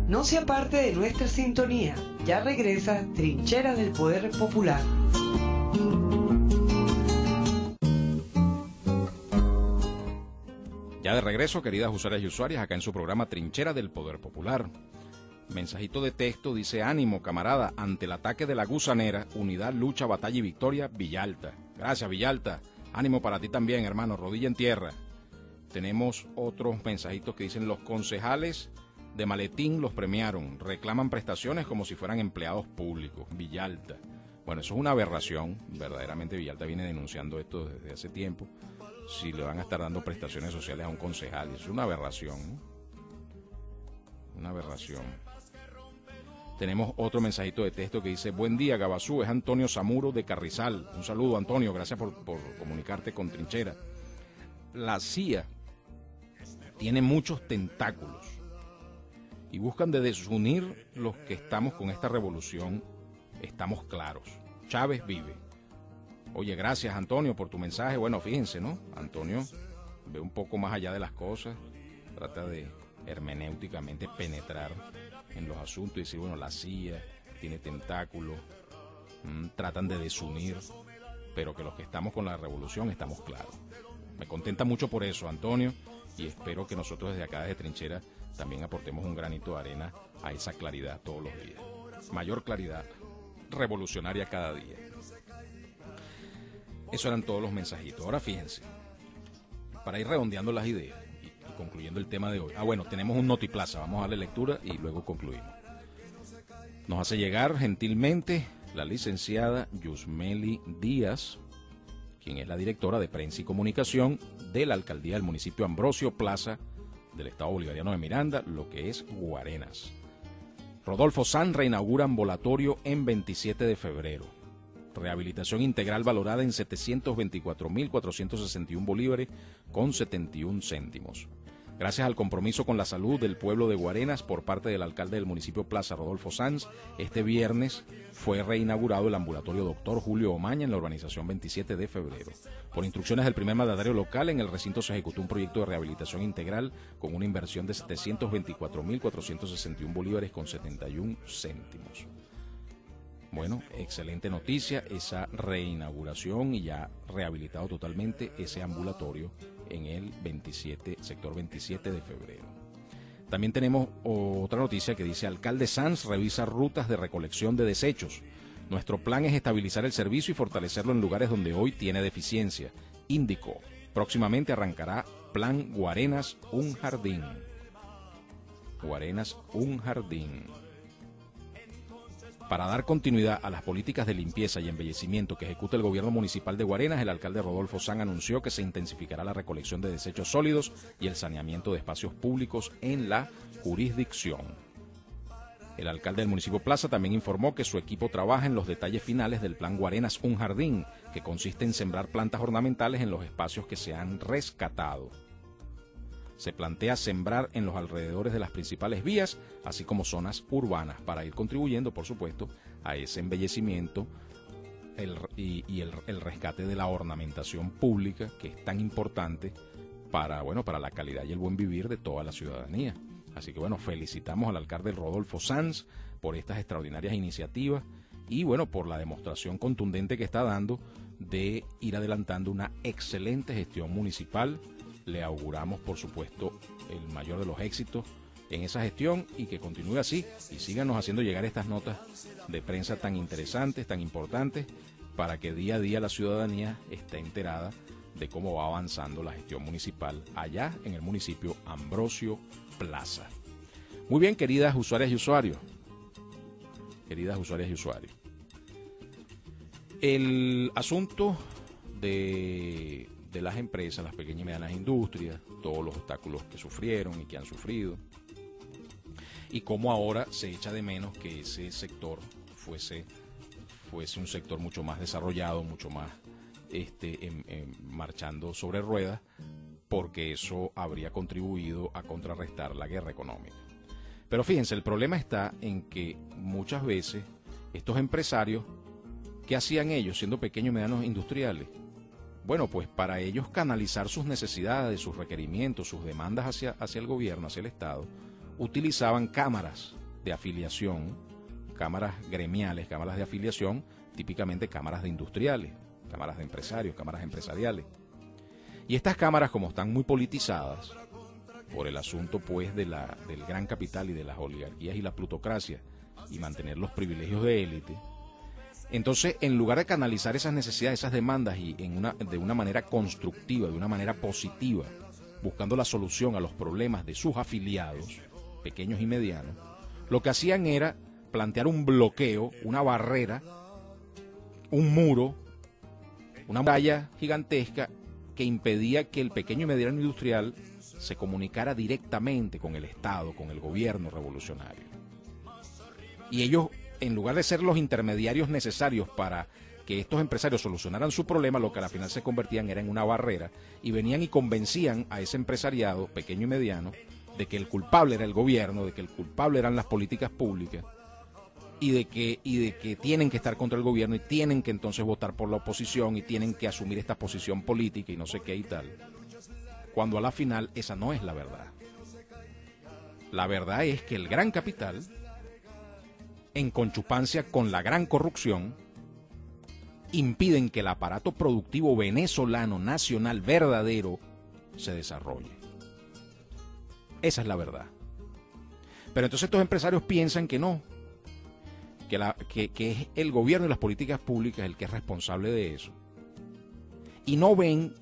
No se aparte de nuestra sintonía. Ya regresa Trinchera del Poder Popular. Ya de regreso, queridas usuarias y usuarias, acá en su programa Trinchera del Poder Popular. Mensajito de texto dice: ánimo, camarada, ante el ataque de la gusanera, unidad, lucha, batalla y victoria, Villalta. Gracias, Villalta. Ánimo para ti también, hermano, rodilla en tierra. Tenemos otros mensajitos que dicen: los concejales de Maletín los premiaron, reclaman prestaciones como si fueran empleados públicos, Villalta. Bueno, eso es una aberración, verdaderamente Villalta viene denunciando esto desde hace tiempo. Si le van a estar dando prestaciones sociales a un concejal, eso es una aberración, ¿no? Una aberración. Tenemos otro mensajito de texto que dice: buen día, Gabazú, es Antonio Zamuro de Carrizal. Un saludo, Antonio, gracias por comunicarte con Trinchera. La CIA tiene muchos tentáculos y buscan de desunir los que estamos con esta revolución. Estamos claros. Chávez vive. Oye, gracias, Antonio, por tu mensaje. Bueno, fíjense, ¿no? Antonio ve un poco más allá de las cosas, trata de hermenéuticamente penetrar en los asuntos y decir, bueno, la CIA tiene tentáculos, tratan de desunir, pero que los que estamos con la revolución estamos claros. Me contenta mucho por eso, Antonio, y espero que nosotros desde acá, desde Trinchera, también aportemos un granito de arena a esa claridad todos los días. Mayor claridad revolucionaria cada día. Eso eran todos los mensajitos. Ahora fíjense, para ir redondeando las ideas y concluyendo el tema de hoy. Bueno, tenemos un Notiplaza, vamos a darle lectura y luego concluimos. Nos hace llegar gentilmente la licenciada Yusmeli Díaz, quien es la directora de Prensa y Comunicación de la Alcaldía del municipio Ambrosio Plaza del Estado Bolivariano de Miranda, lo que es Guarenas. Rodolfo Sanz reinaugura ambulatorio en 27 de febrero. Rehabilitación integral valorada en 724.461 bolívares con 71 céntimos. Gracias al compromiso con la salud del pueblo de Guarenas por parte del alcalde del municipio Plaza, Rodolfo Sanz, este viernes fue reinaugurado el ambulatorio Dr. Julio Omaña en la urbanización 27 de febrero. Por instrucciones del primer mandatario local, en el recinto se ejecutó un proyecto de rehabilitación integral con una inversión de 724.461 bolívares con 71 céntimos. Bueno, excelente noticia, esa reinauguración y ya rehabilitado totalmente ese ambulatorio en el sector 27 de febrero. También tenemos otra noticia que dice: alcalde Sanz revisa rutas de recolección de desechos. Nuestro plan es estabilizar el servicio y fortalecerlo en lugares donde hoy tiene deficiencia. Indicó, próximamente arrancará Plan Guarenas Un Jardín. Guarenas Un Jardín. Para dar continuidad a las políticas de limpieza y embellecimiento que ejecuta el gobierno municipal de Guarenas, el alcalde Rodolfo Sanz anunció que se intensificará la recolección de desechos sólidos y el saneamiento de espacios públicos en la jurisdicción. El alcalde del municipio Plaza también informó que su equipo trabaja en los detalles finales del plan Guarenas Un Jardín, que consiste en sembrar plantas ornamentales en los espacios que se han rescatado. Se plantea sembrar en los alrededores de las principales vías, así como zonas urbanas, para ir contribuyendo, por supuesto, a ese embellecimiento y el rescate de la ornamentación pública, que es tan importante para la calidad y el buen vivir de toda la ciudadanía. Así que felicitamos al alcalde Rodolfo Sanz por estas extraordinarias iniciativas y por la demostración contundente que está dando de ir adelantando una excelente gestión municipal. Le auguramos, por supuesto, el mayor de los éxitos en esa gestión y que continúe así y síganos haciendo llegar estas notas de prensa tan interesantes, tan importantes, para que día a día la ciudadanía esté enterada de cómo va avanzando la gestión municipal allá en el municipio Ambrosio Plaza. Muy bien, queridas usuarias y usuarios. El asunto de las empresas, las pequeñas y medianas industrias, todos los obstáculos que sufrieron y que han sufrido, y cómo ahora se echa de menos que ese sector fuese un sector mucho más desarrollado, mucho más marchando sobre ruedas, porque eso habría contribuido a contrarrestar la guerra económica. Pero fíjense, el problema está en que muchas veces estos empresarios, ¿qué hacían ellos siendo pequeños y medianos industriales? Bueno, pues para ellos canalizar sus necesidades, sus requerimientos, sus demandas hacia el gobierno, hacia el Estado, utilizaban cámaras de afiliación, cámaras gremiales, cámaras de afiliación, típicamente cámaras de industriales, cámaras de empresarios, cámaras empresariales. Y estas cámaras, como están muy politizadas por el asunto pues del gran capital y de las oligarquías y la plutocracia y mantener los privilegios de élite, entonces, en lugar de canalizar esas necesidades, esas demandas y de una manera constructiva, de una manera positiva, buscando la solución a los problemas de sus afiliados, pequeños y medianos, lo que hacían era plantear un bloqueo, una barrera, un muro, una muralla gigantesca que impedía que el pequeño y mediano industrial se comunicara directamente con el Estado, con el gobierno revolucionario. Y ellos, en lugar de ser los intermediarios necesarios para que estos empresarios solucionaran su problema, lo que a la final se convertían era en una barrera, y venían y convencían a ese empresariado pequeño y mediano de que el culpable era el gobierno, de que el culpable eran las políticas públicas, y de que tienen que estar contra el gobierno y tienen que entonces votar por la oposición y tienen que asumir esta posición política y no sé qué y tal, cuando a la final esa no es la verdad. La verdad es que el gran capital, en conchupancia con la gran corrupción, impiden que el aparato productivo venezolano nacional verdadero se desarrolle. Esa es la verdad. Pero entonces estos empresarios piensan que no, que es el gobierno y las políticas públicas el que es responsable de eso. Y no ven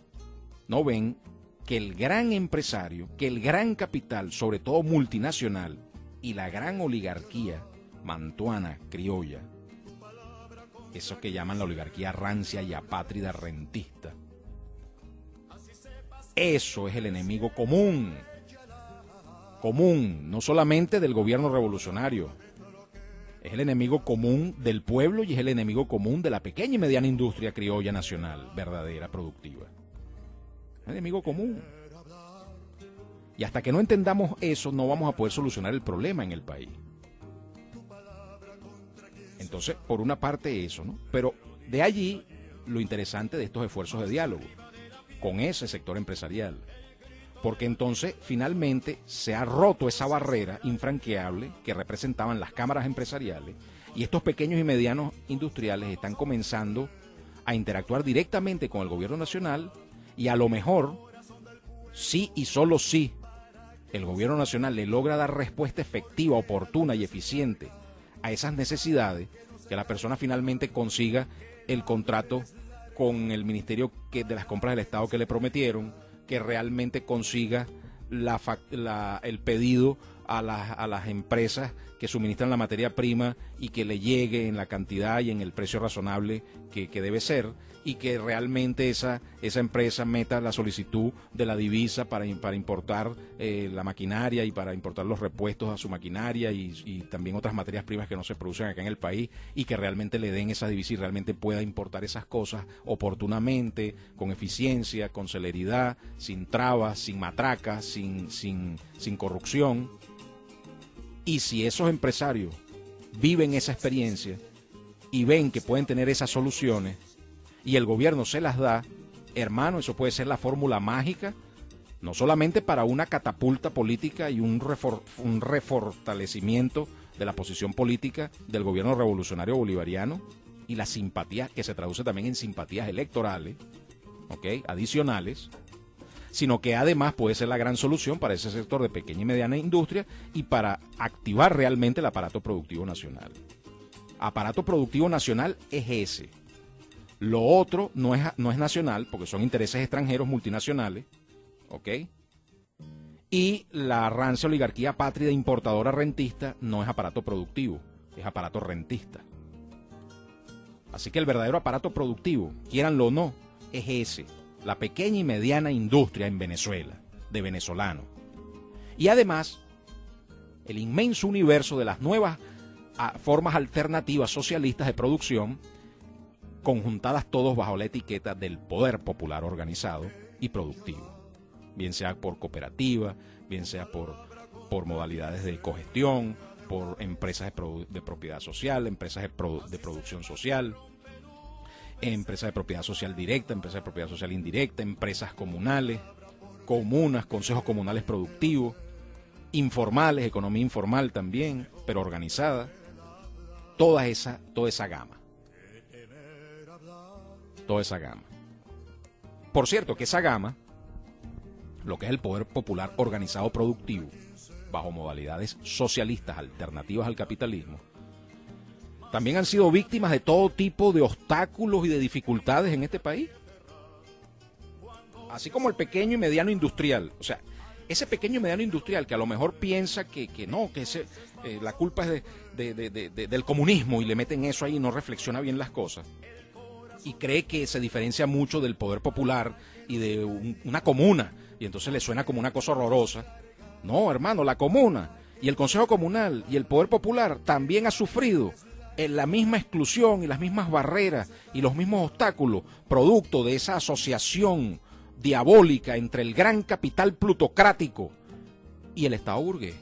que el gran empresario, que el gran capital, sobre todo multinacional, y la gran oligarquía mantuana, criolla, eso que llaman la oligarquía rancia y apátrida rentista, eso es el enemigo común, no solamente del gobierno revolucionario, es el enemigo común del pueblo y es el enemigo común de la pequeña y mediana industria criolla nacional, verdadera, productiva. Enemigo común. Y hasta que no entendamos eso, no vamos a poder solucionar el problema en el país. Entonces, por una parte eso, ¿no? Pero de allí lo interesante de estos esfuerzos de diálogo con ese sector empresarial. Porque entonces, finalmente, se ha roto esa barrera infranqueable que representaban las cámaras empresariales y estos pequeños y medianos industriales están comenzando a interactuar directamente con el gobierno nacional. Y a lo mejor, sí y solo sí, el gobierno nacional le logra dar respuesta efectiva, oportuna y eficiente a esas necesidades, que la persona finalmente consiga el contrato con el Ministerio de las Compras del Estado que le prometieron, que realmente consiga el pedido a las empresas que suministran la materia prima y que le llegue en la cantidad y en el precio razonable que debe ser, y que realmente esa empresa meta la solicitud de la divisa para importar la maquinaria y para importar los repuestos a su maquinaria y también otras materias primas que no se producen acá en el país, y que realmente le den esa divisa y realmente pueda importar esas cosas oportunamente, con eficiencia, con celeridad, sin trabas, sin matracas, sin corrupción. Y si esos empresarios viven esa experiencia y ven que pueden tener esas soluciones y el gobierno se las da, hermano, eso puede ser la fórmula mágica, no solamente para una catapulta política y un refortalecimiento de la posición política del gobierno revolucionario bolivariano y las simpatías, que se traduce también en simpatías electorales, adicionales, sino que además puede ser la gran solución para ese sector de pequeña y mediana industria y para activar realmente el aparato productivo nacional. Aparato productivo nacional es ese. Lo otro no es nacional, porque son intereses extranjeros multinacionales, y la rancia oligarquía pátrida importadora rentista no es aparato productivo, es aparato rentista. Así que el verdadero aparato productivo, quieranlo o no, es ese. La pequeña y mediana industria en Venezuela, de venezolanos. Y además, el inmenso universo de las nuevas formas alternativas socialistas de producción, conjuntadas todos bajo la etiqueta del poder popular organizado y productivo. Bien sea por cooperativa, bien sea por modalidades de cogestión, por empresas de propiedad social, empresas de producción social, empresas de propiedad social directa, empresas de propiedad social indirecta, empresas comunales, comunas, consejos comunales productivos, informales, economía informal también, pero organizada, toda esa gama. Toda esa gama. Por cierto, que esa gama, lo que es el poder popular organizado productivo, bajo modalidades socialistas alternativas al capitalismo, también han sido víctimas de todo tipo de obstáculos y de dificultades en este país. Así como el pequeño y mediano industrial. O sea, ese pequeño y mediano industrial que a lo mejor piensa que la culpa es del comunismo y le meten eso ahí y no reflexiona bien las cosas. Y cree que se diferencia mucho del poder popular y de una comuna. Y entonces le suena como una cosa horrorosa. No, hermano, la comuna y el Consejo Comunal y el poder popular también ha sufrido la misma exclusión y las mismas barreras y los mismos obstáculos producto de esa asociación diabólica entre el gran capital plutocrático y el Estado burgués.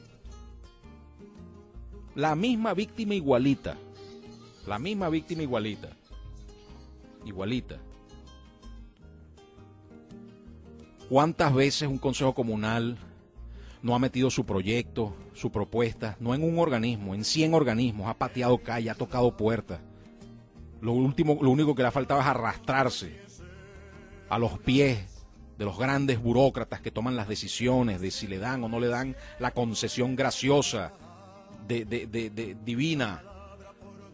La misma víctima igualita. ¿Cuántas veces un consejo comunal no ha metido su proyecto, su propuesta, no en un organismo, en 100 organismos, ha pateado calle, ha tocado puertas? Lo único que le ha faltado es arrastrarse a los pies de los grandes burócratas que toman las decisiones de si le dan o no le dan la concesión graciosa, divina,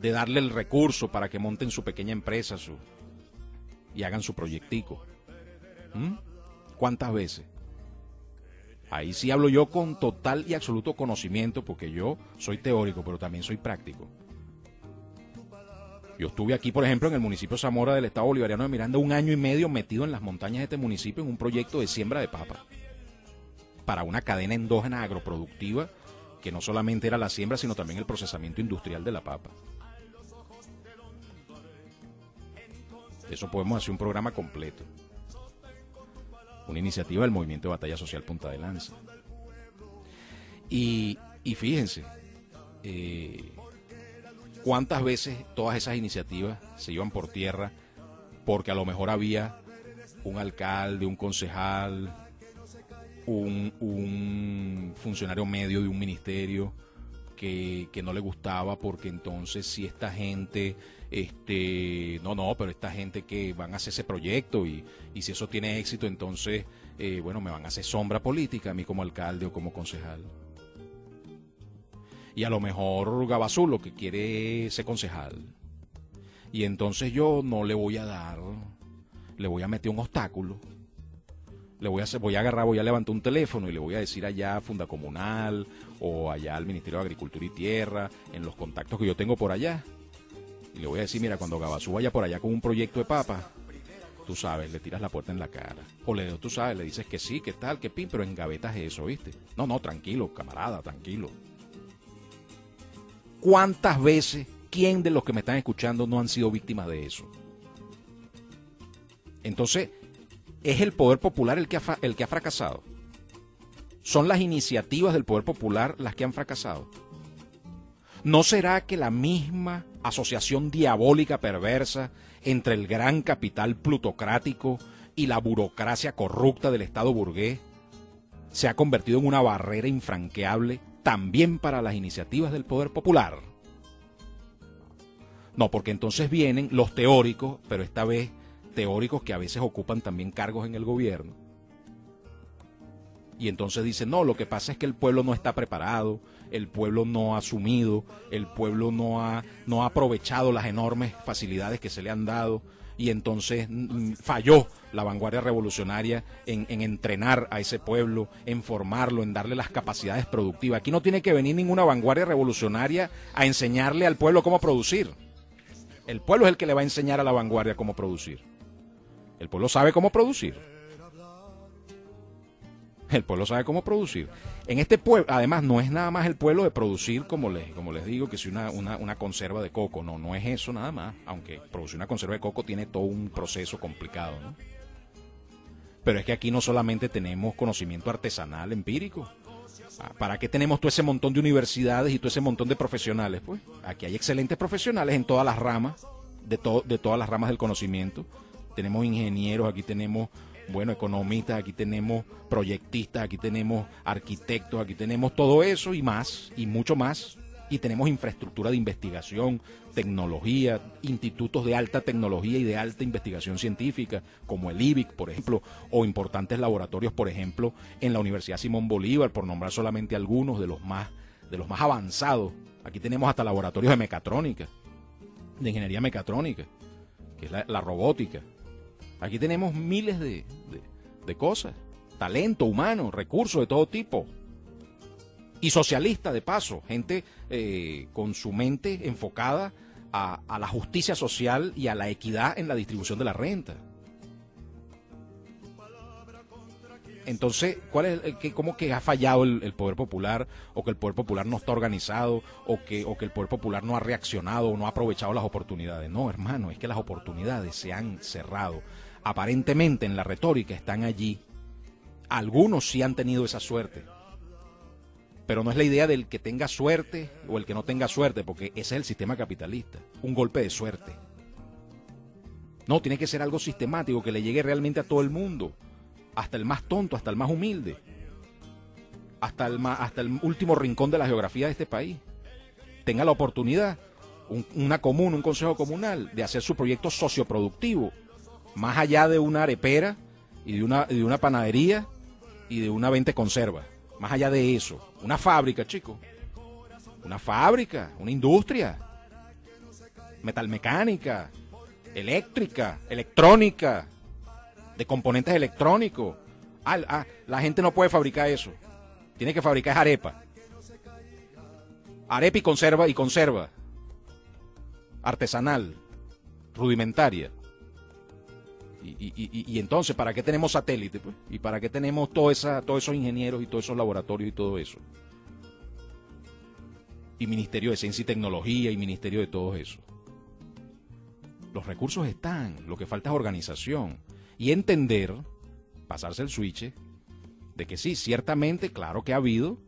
de darle el recurso para que monten su pequeña empresa y hagan su proyectico. ¿Cuántas veces? Ahí sí hablo yo con total y absoluto conocimiento, porque yo soy teórico, pero también soy práctico. Yo estuve aquí, por ejemplo, en el municipio de Zamora del Estado Bolivariano de Miranda 1 año y medio metido en las montañas de este municipio en un proyecto de siembra de papa para una cadena endógena agroproductiva que no solamente era la siembra, sino también el procesamiento industrial de la papa. Eso podemos hacer un programa completo. Una iniciativa del Movimiento de Batalla Social Punta de Lanza. Y fíjense, cuántas veces todas esas iniciativas se iban por tierra porque a lo mejor había un alcalde, un concejal, un funcionario medio de un ministerio que no le gustaba, porque entonces si esta gente, pero esta gente que van a hacer ese proyecto y si eso tiene éxito, entonces, me van a hacer sombra política a mí como alcalde o como concejal. Y a lo mejor Gabazú lo que quiere es ser concejal. Y entonces yo no le voy a dar, le voy a meter un obstáculo. Voy a levantar un teléfono y le voy a decir allá a Funda Comunal o allá al Ministerio de Agricultura y Tierra, en los contactos que yo tengo por allá. Y le voy a decir, mira, cuando Gabazú vaya por allá con un proyecto de papa, tú sabes, le tiras la puerta en la cara. O tú sabes, le dices que sí, que tal, que pin, pero engavetas eso, ¿viste? No, tranquilo, camarada, tranquilo. ¿Cuántas veces, quién de los que me están escuchando no han sido víctimas de eso? Entonces, ¿es el poder popular el que ha fracasado? ¿Son las iniciativas del poder popular las que han fracasado? ¿No será que la misma asociación diabólica perversa entre el gran capital plutocrático y la burocracia corrupta del Estado burgués se ha convertido en una barrera infranqueable también para las iniciativas del poder popular? No, porque entonces vienen los teóricos, pero esta vez teóricos que a veces ocupan también cargos en el gobierno. Y entonces dicen, no, lo que pasa es que el pueblo no está preparado, el pueblo no ha asumido, el pueblo no ha aprovechado las enormes facilidades que se le han dado, y entonces falló la vanguardia revolucionaria en entrenar a ese pueblo, en formarlo, en darle las capacidades productivas. Aquí no tiene que venir ninguna vanguardia revolucionaria a enseñarle al pueblo cómo producir. El pueblo es el que le va a enseñar a la vanguardia cómo producir. El pueblo sabe cómo producir. El pueblo sabe cómo producir. En este pueblo, además, no es nada más el pueblo de producir, como les digo, que si una conserva de coco. No es eso nada más. Aunque producir una conserva de coco tiene todo un proceso complicado, ¿no? Pero es que aquí no solamente tenemos conocimiento artesanal, empírico. ¿Para qué tenemos todo ese montón de universidades y todo ese montón de profesionales? Pues aquí hay excelentes profesionales en todas las ramas, de todas las ramas del conocimiento. Tenemos ingenieros, aquí tenemos, economistas, aquí tenemos proyectistas, aquí tenemos arquitectos, aquí tenemos todo eso y más, y mucho más. Y tenemos infraestructura de investigación, tecnología, institutos de alta tecnología y de alta investigación científica, como el IBIC, por ejemplo, o importantes laboratorios, por ejemplo, en la Universidad Simón Bolívar, por nombrar solamente algunos de los más avanzados. Aquí tenemos hasta laboratorios de mecatrónica, de ingeniería mecatrónica, que es la robótica. Aquí tenemos miles de cosas, talento humano, recursos de todo tipo. Y socialista, de paso, gente con su mente enfocada a la justicia social y a la equidad en la distribución de la renta. Entonces, ¿cómo que ha fallado el poder popular, o que el poder popular no está organizado, o que el poder popular no ha reaccionado o no ha aprovechado las oportunidades? No, hermano, es que las oportunidades se han cerrado. Aparentemente en la retórica están allí. Algunos sí han tenido esa suerte. Pero no es la idea del que tenga suerte o el que no tenga suerte, porque ese es el sistema capitalista, un golpe de suerte. No, tiene que ser algo sistemático, que le llegue realmente a todo el mundo, hasta el más tonto, hasta el más humilde, hasta el último rincón de la geografía de este país. Tenga la oportunidad, una comuna, un consejo comunal, de hacer su proyecto socioproductivo, más allá de una arepera y de una panadería y de una venta de conserva. Más allá de eso, una fábrica, chicos. Una fábrica, una industria. metalmecánica, eléctrica, electrónica, de componentes electrónicos. La gente no puede fabricar eso. Tiene que fabricar arepa. Arepa y conserva. Artesanal, rudimentaria. Y entonces, ¿para qué tenemos satélites? Pues? ¿Y para qué tenemos todos esos ingenieros y todos esos laboratorios y todo eso? Y Ministerio de Ciencia y Tecnología y Ministerio de todo eso. Los recursos están, lo que falta es organización. Y entender, pasarse el switch, de que sí, ciertamente, claro que ha habido,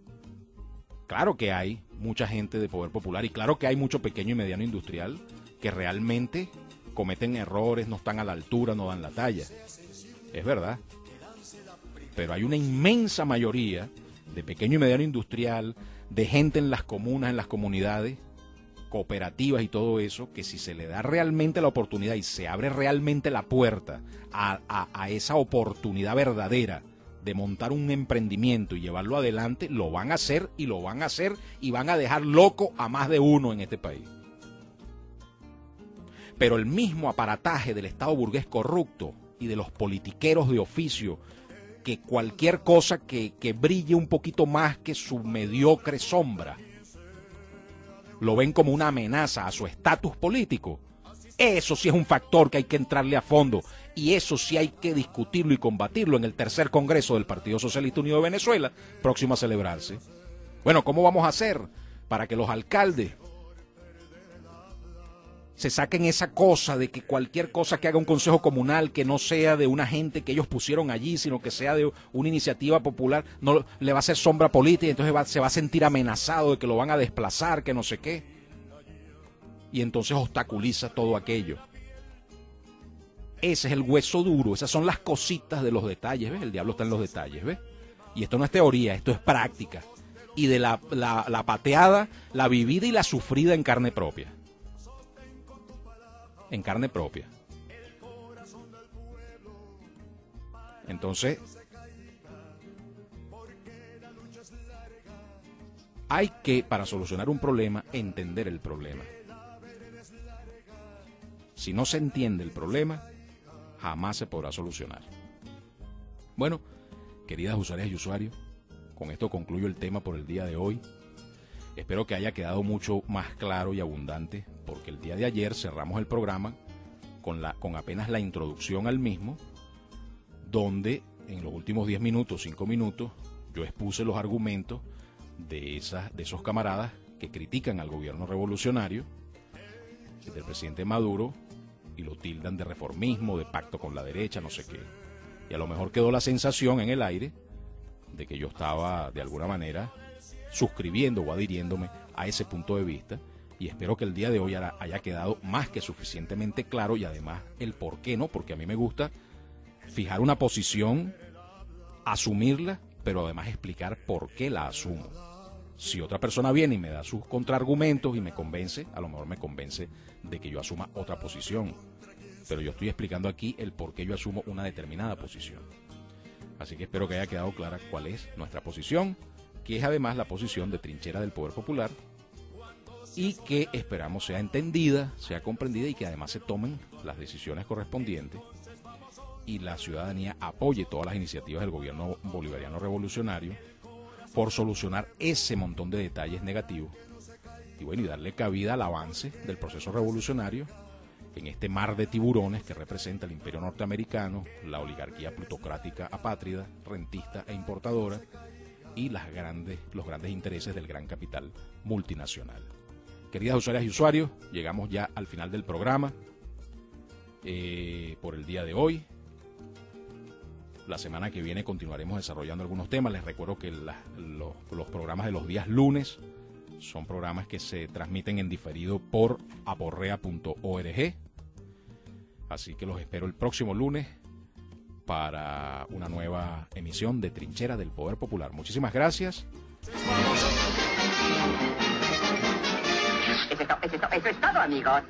claro que hay mucha gente de poder popular y claro que hay mucho pequeño y mediano industrial que realmente cometen errores, no están a la altura, no dan la talla. Es verdad. Pero hay una inmensa mayoría de pequeño y mediano industrial, de gente en las comunas, en las comunidades, cooperativas y todo eso, que si se le da realmente la oportunidad y se abre realmente la puerta a esa oportunidad verdadera de montar un emprendimiento y llevarlo adelante, lo van a hacer y lo van a hacer y van a dejar loco a más de uno en este país. Pero el mismo aparataje del Estado burgués corrupto y de los politiqueros de oficio, que cualquier cosa que brille un poquito más que su mediocre sombra, lo ven como una amenaza a su estatus político. Eso sí es un factor que hay que entrarle a fondo y eso sí hay que discutirlo y combatirlo en el tercer Congreso del Partido Socialista Unido de Venezuela, próximo a celebrarse. Bueno, ¿cómo vamos a hacer para que los alcaldes se saquen esa cosa de que cualquier cosa que haga un consejo comunal que no sea de una gente que ellos pusieron allí, sino que sea de una iniciativa popular, no le va a hacer sombra política y entonces se va a sentir amenazado de que lo van a desplazar, que no sé qué? Y entonces obstaculiza todo aquello. Ese es el hueso duro, esas son las cositas de los detalles, ¿ves? El diablo está en los detalles, ¿ves? Y esto no es teoría, esto es práctica. Y de la pateada, la vivida y la sufrida en carne propia. En carne propia. Entonces, hay que, para solucionar un problema, entender el problema. Si no se entiende el problema, jamás se podrá solucionar. Bueno, queridas usuarias y usuarios, con esto concluyo el tema por el día de hoy. Espero que haya quedado mucho más claro y abundante, porque el día de ayer cerramos el programa con apenas la introducción al mismo, donde en los últimos 10 minutos, 5 minutos, yo expuse los argumentos de esos camaradas que critican al gobierno revolucionario, del presidente Maduro, y lo tildan de reformismo, de pacto con la derecha, no sé qué. Y a lo mejor quedó la sensación en el aire de que yo estaba, de alguna manera, suscribiendo o adhiriéndome a ese punto de vista, y espero que el día de hoy haya quedado más que suficientemente claro, y además el por qué, ¿no? Porque a mí me gusta fijar una posición, asumirla, pero además explicar por qué la asumo. Si otra persona viene y me da sus contraargumentos y me convence, a lo mejor me convence de que yo asuma otra posición, pero yo estoy explicando aquí el por qué yo asumo una determinada posición. Así que espero que haya quedado clara cuál es nuestra posición, que es además la posición de Trinchera del Poder Popular, y que esperamos sea entendida, sea comprendida, y que además se tomen las decisiones correspondientes y la ciudadanía apoye todas las iniciativas del gobierno bolivariano revolucionario por solucionar ese montón de detalles negativos y bueno, y darle cabida al avance del proceso revolucionario en este mar de tiburones que representa el imperio norteamericano, la oligarquía plutocrática apátrida, rentista e importadora, y los grandes intereses del gran capital multinacional. Queridas usuarias y usuarios, llegamos ya al final del programa por el día de hoy. La semana que viene continuaremos desarrollando algunos temas. Les recuerdo que los programas de los días lunes son programas que se transmiten en diferido por aporrea.org. Así que los espero el próximo lunes para una nueva emisión de Trinchera del Poder Popular. Muchísimas gracias. Eso es todo, amigos.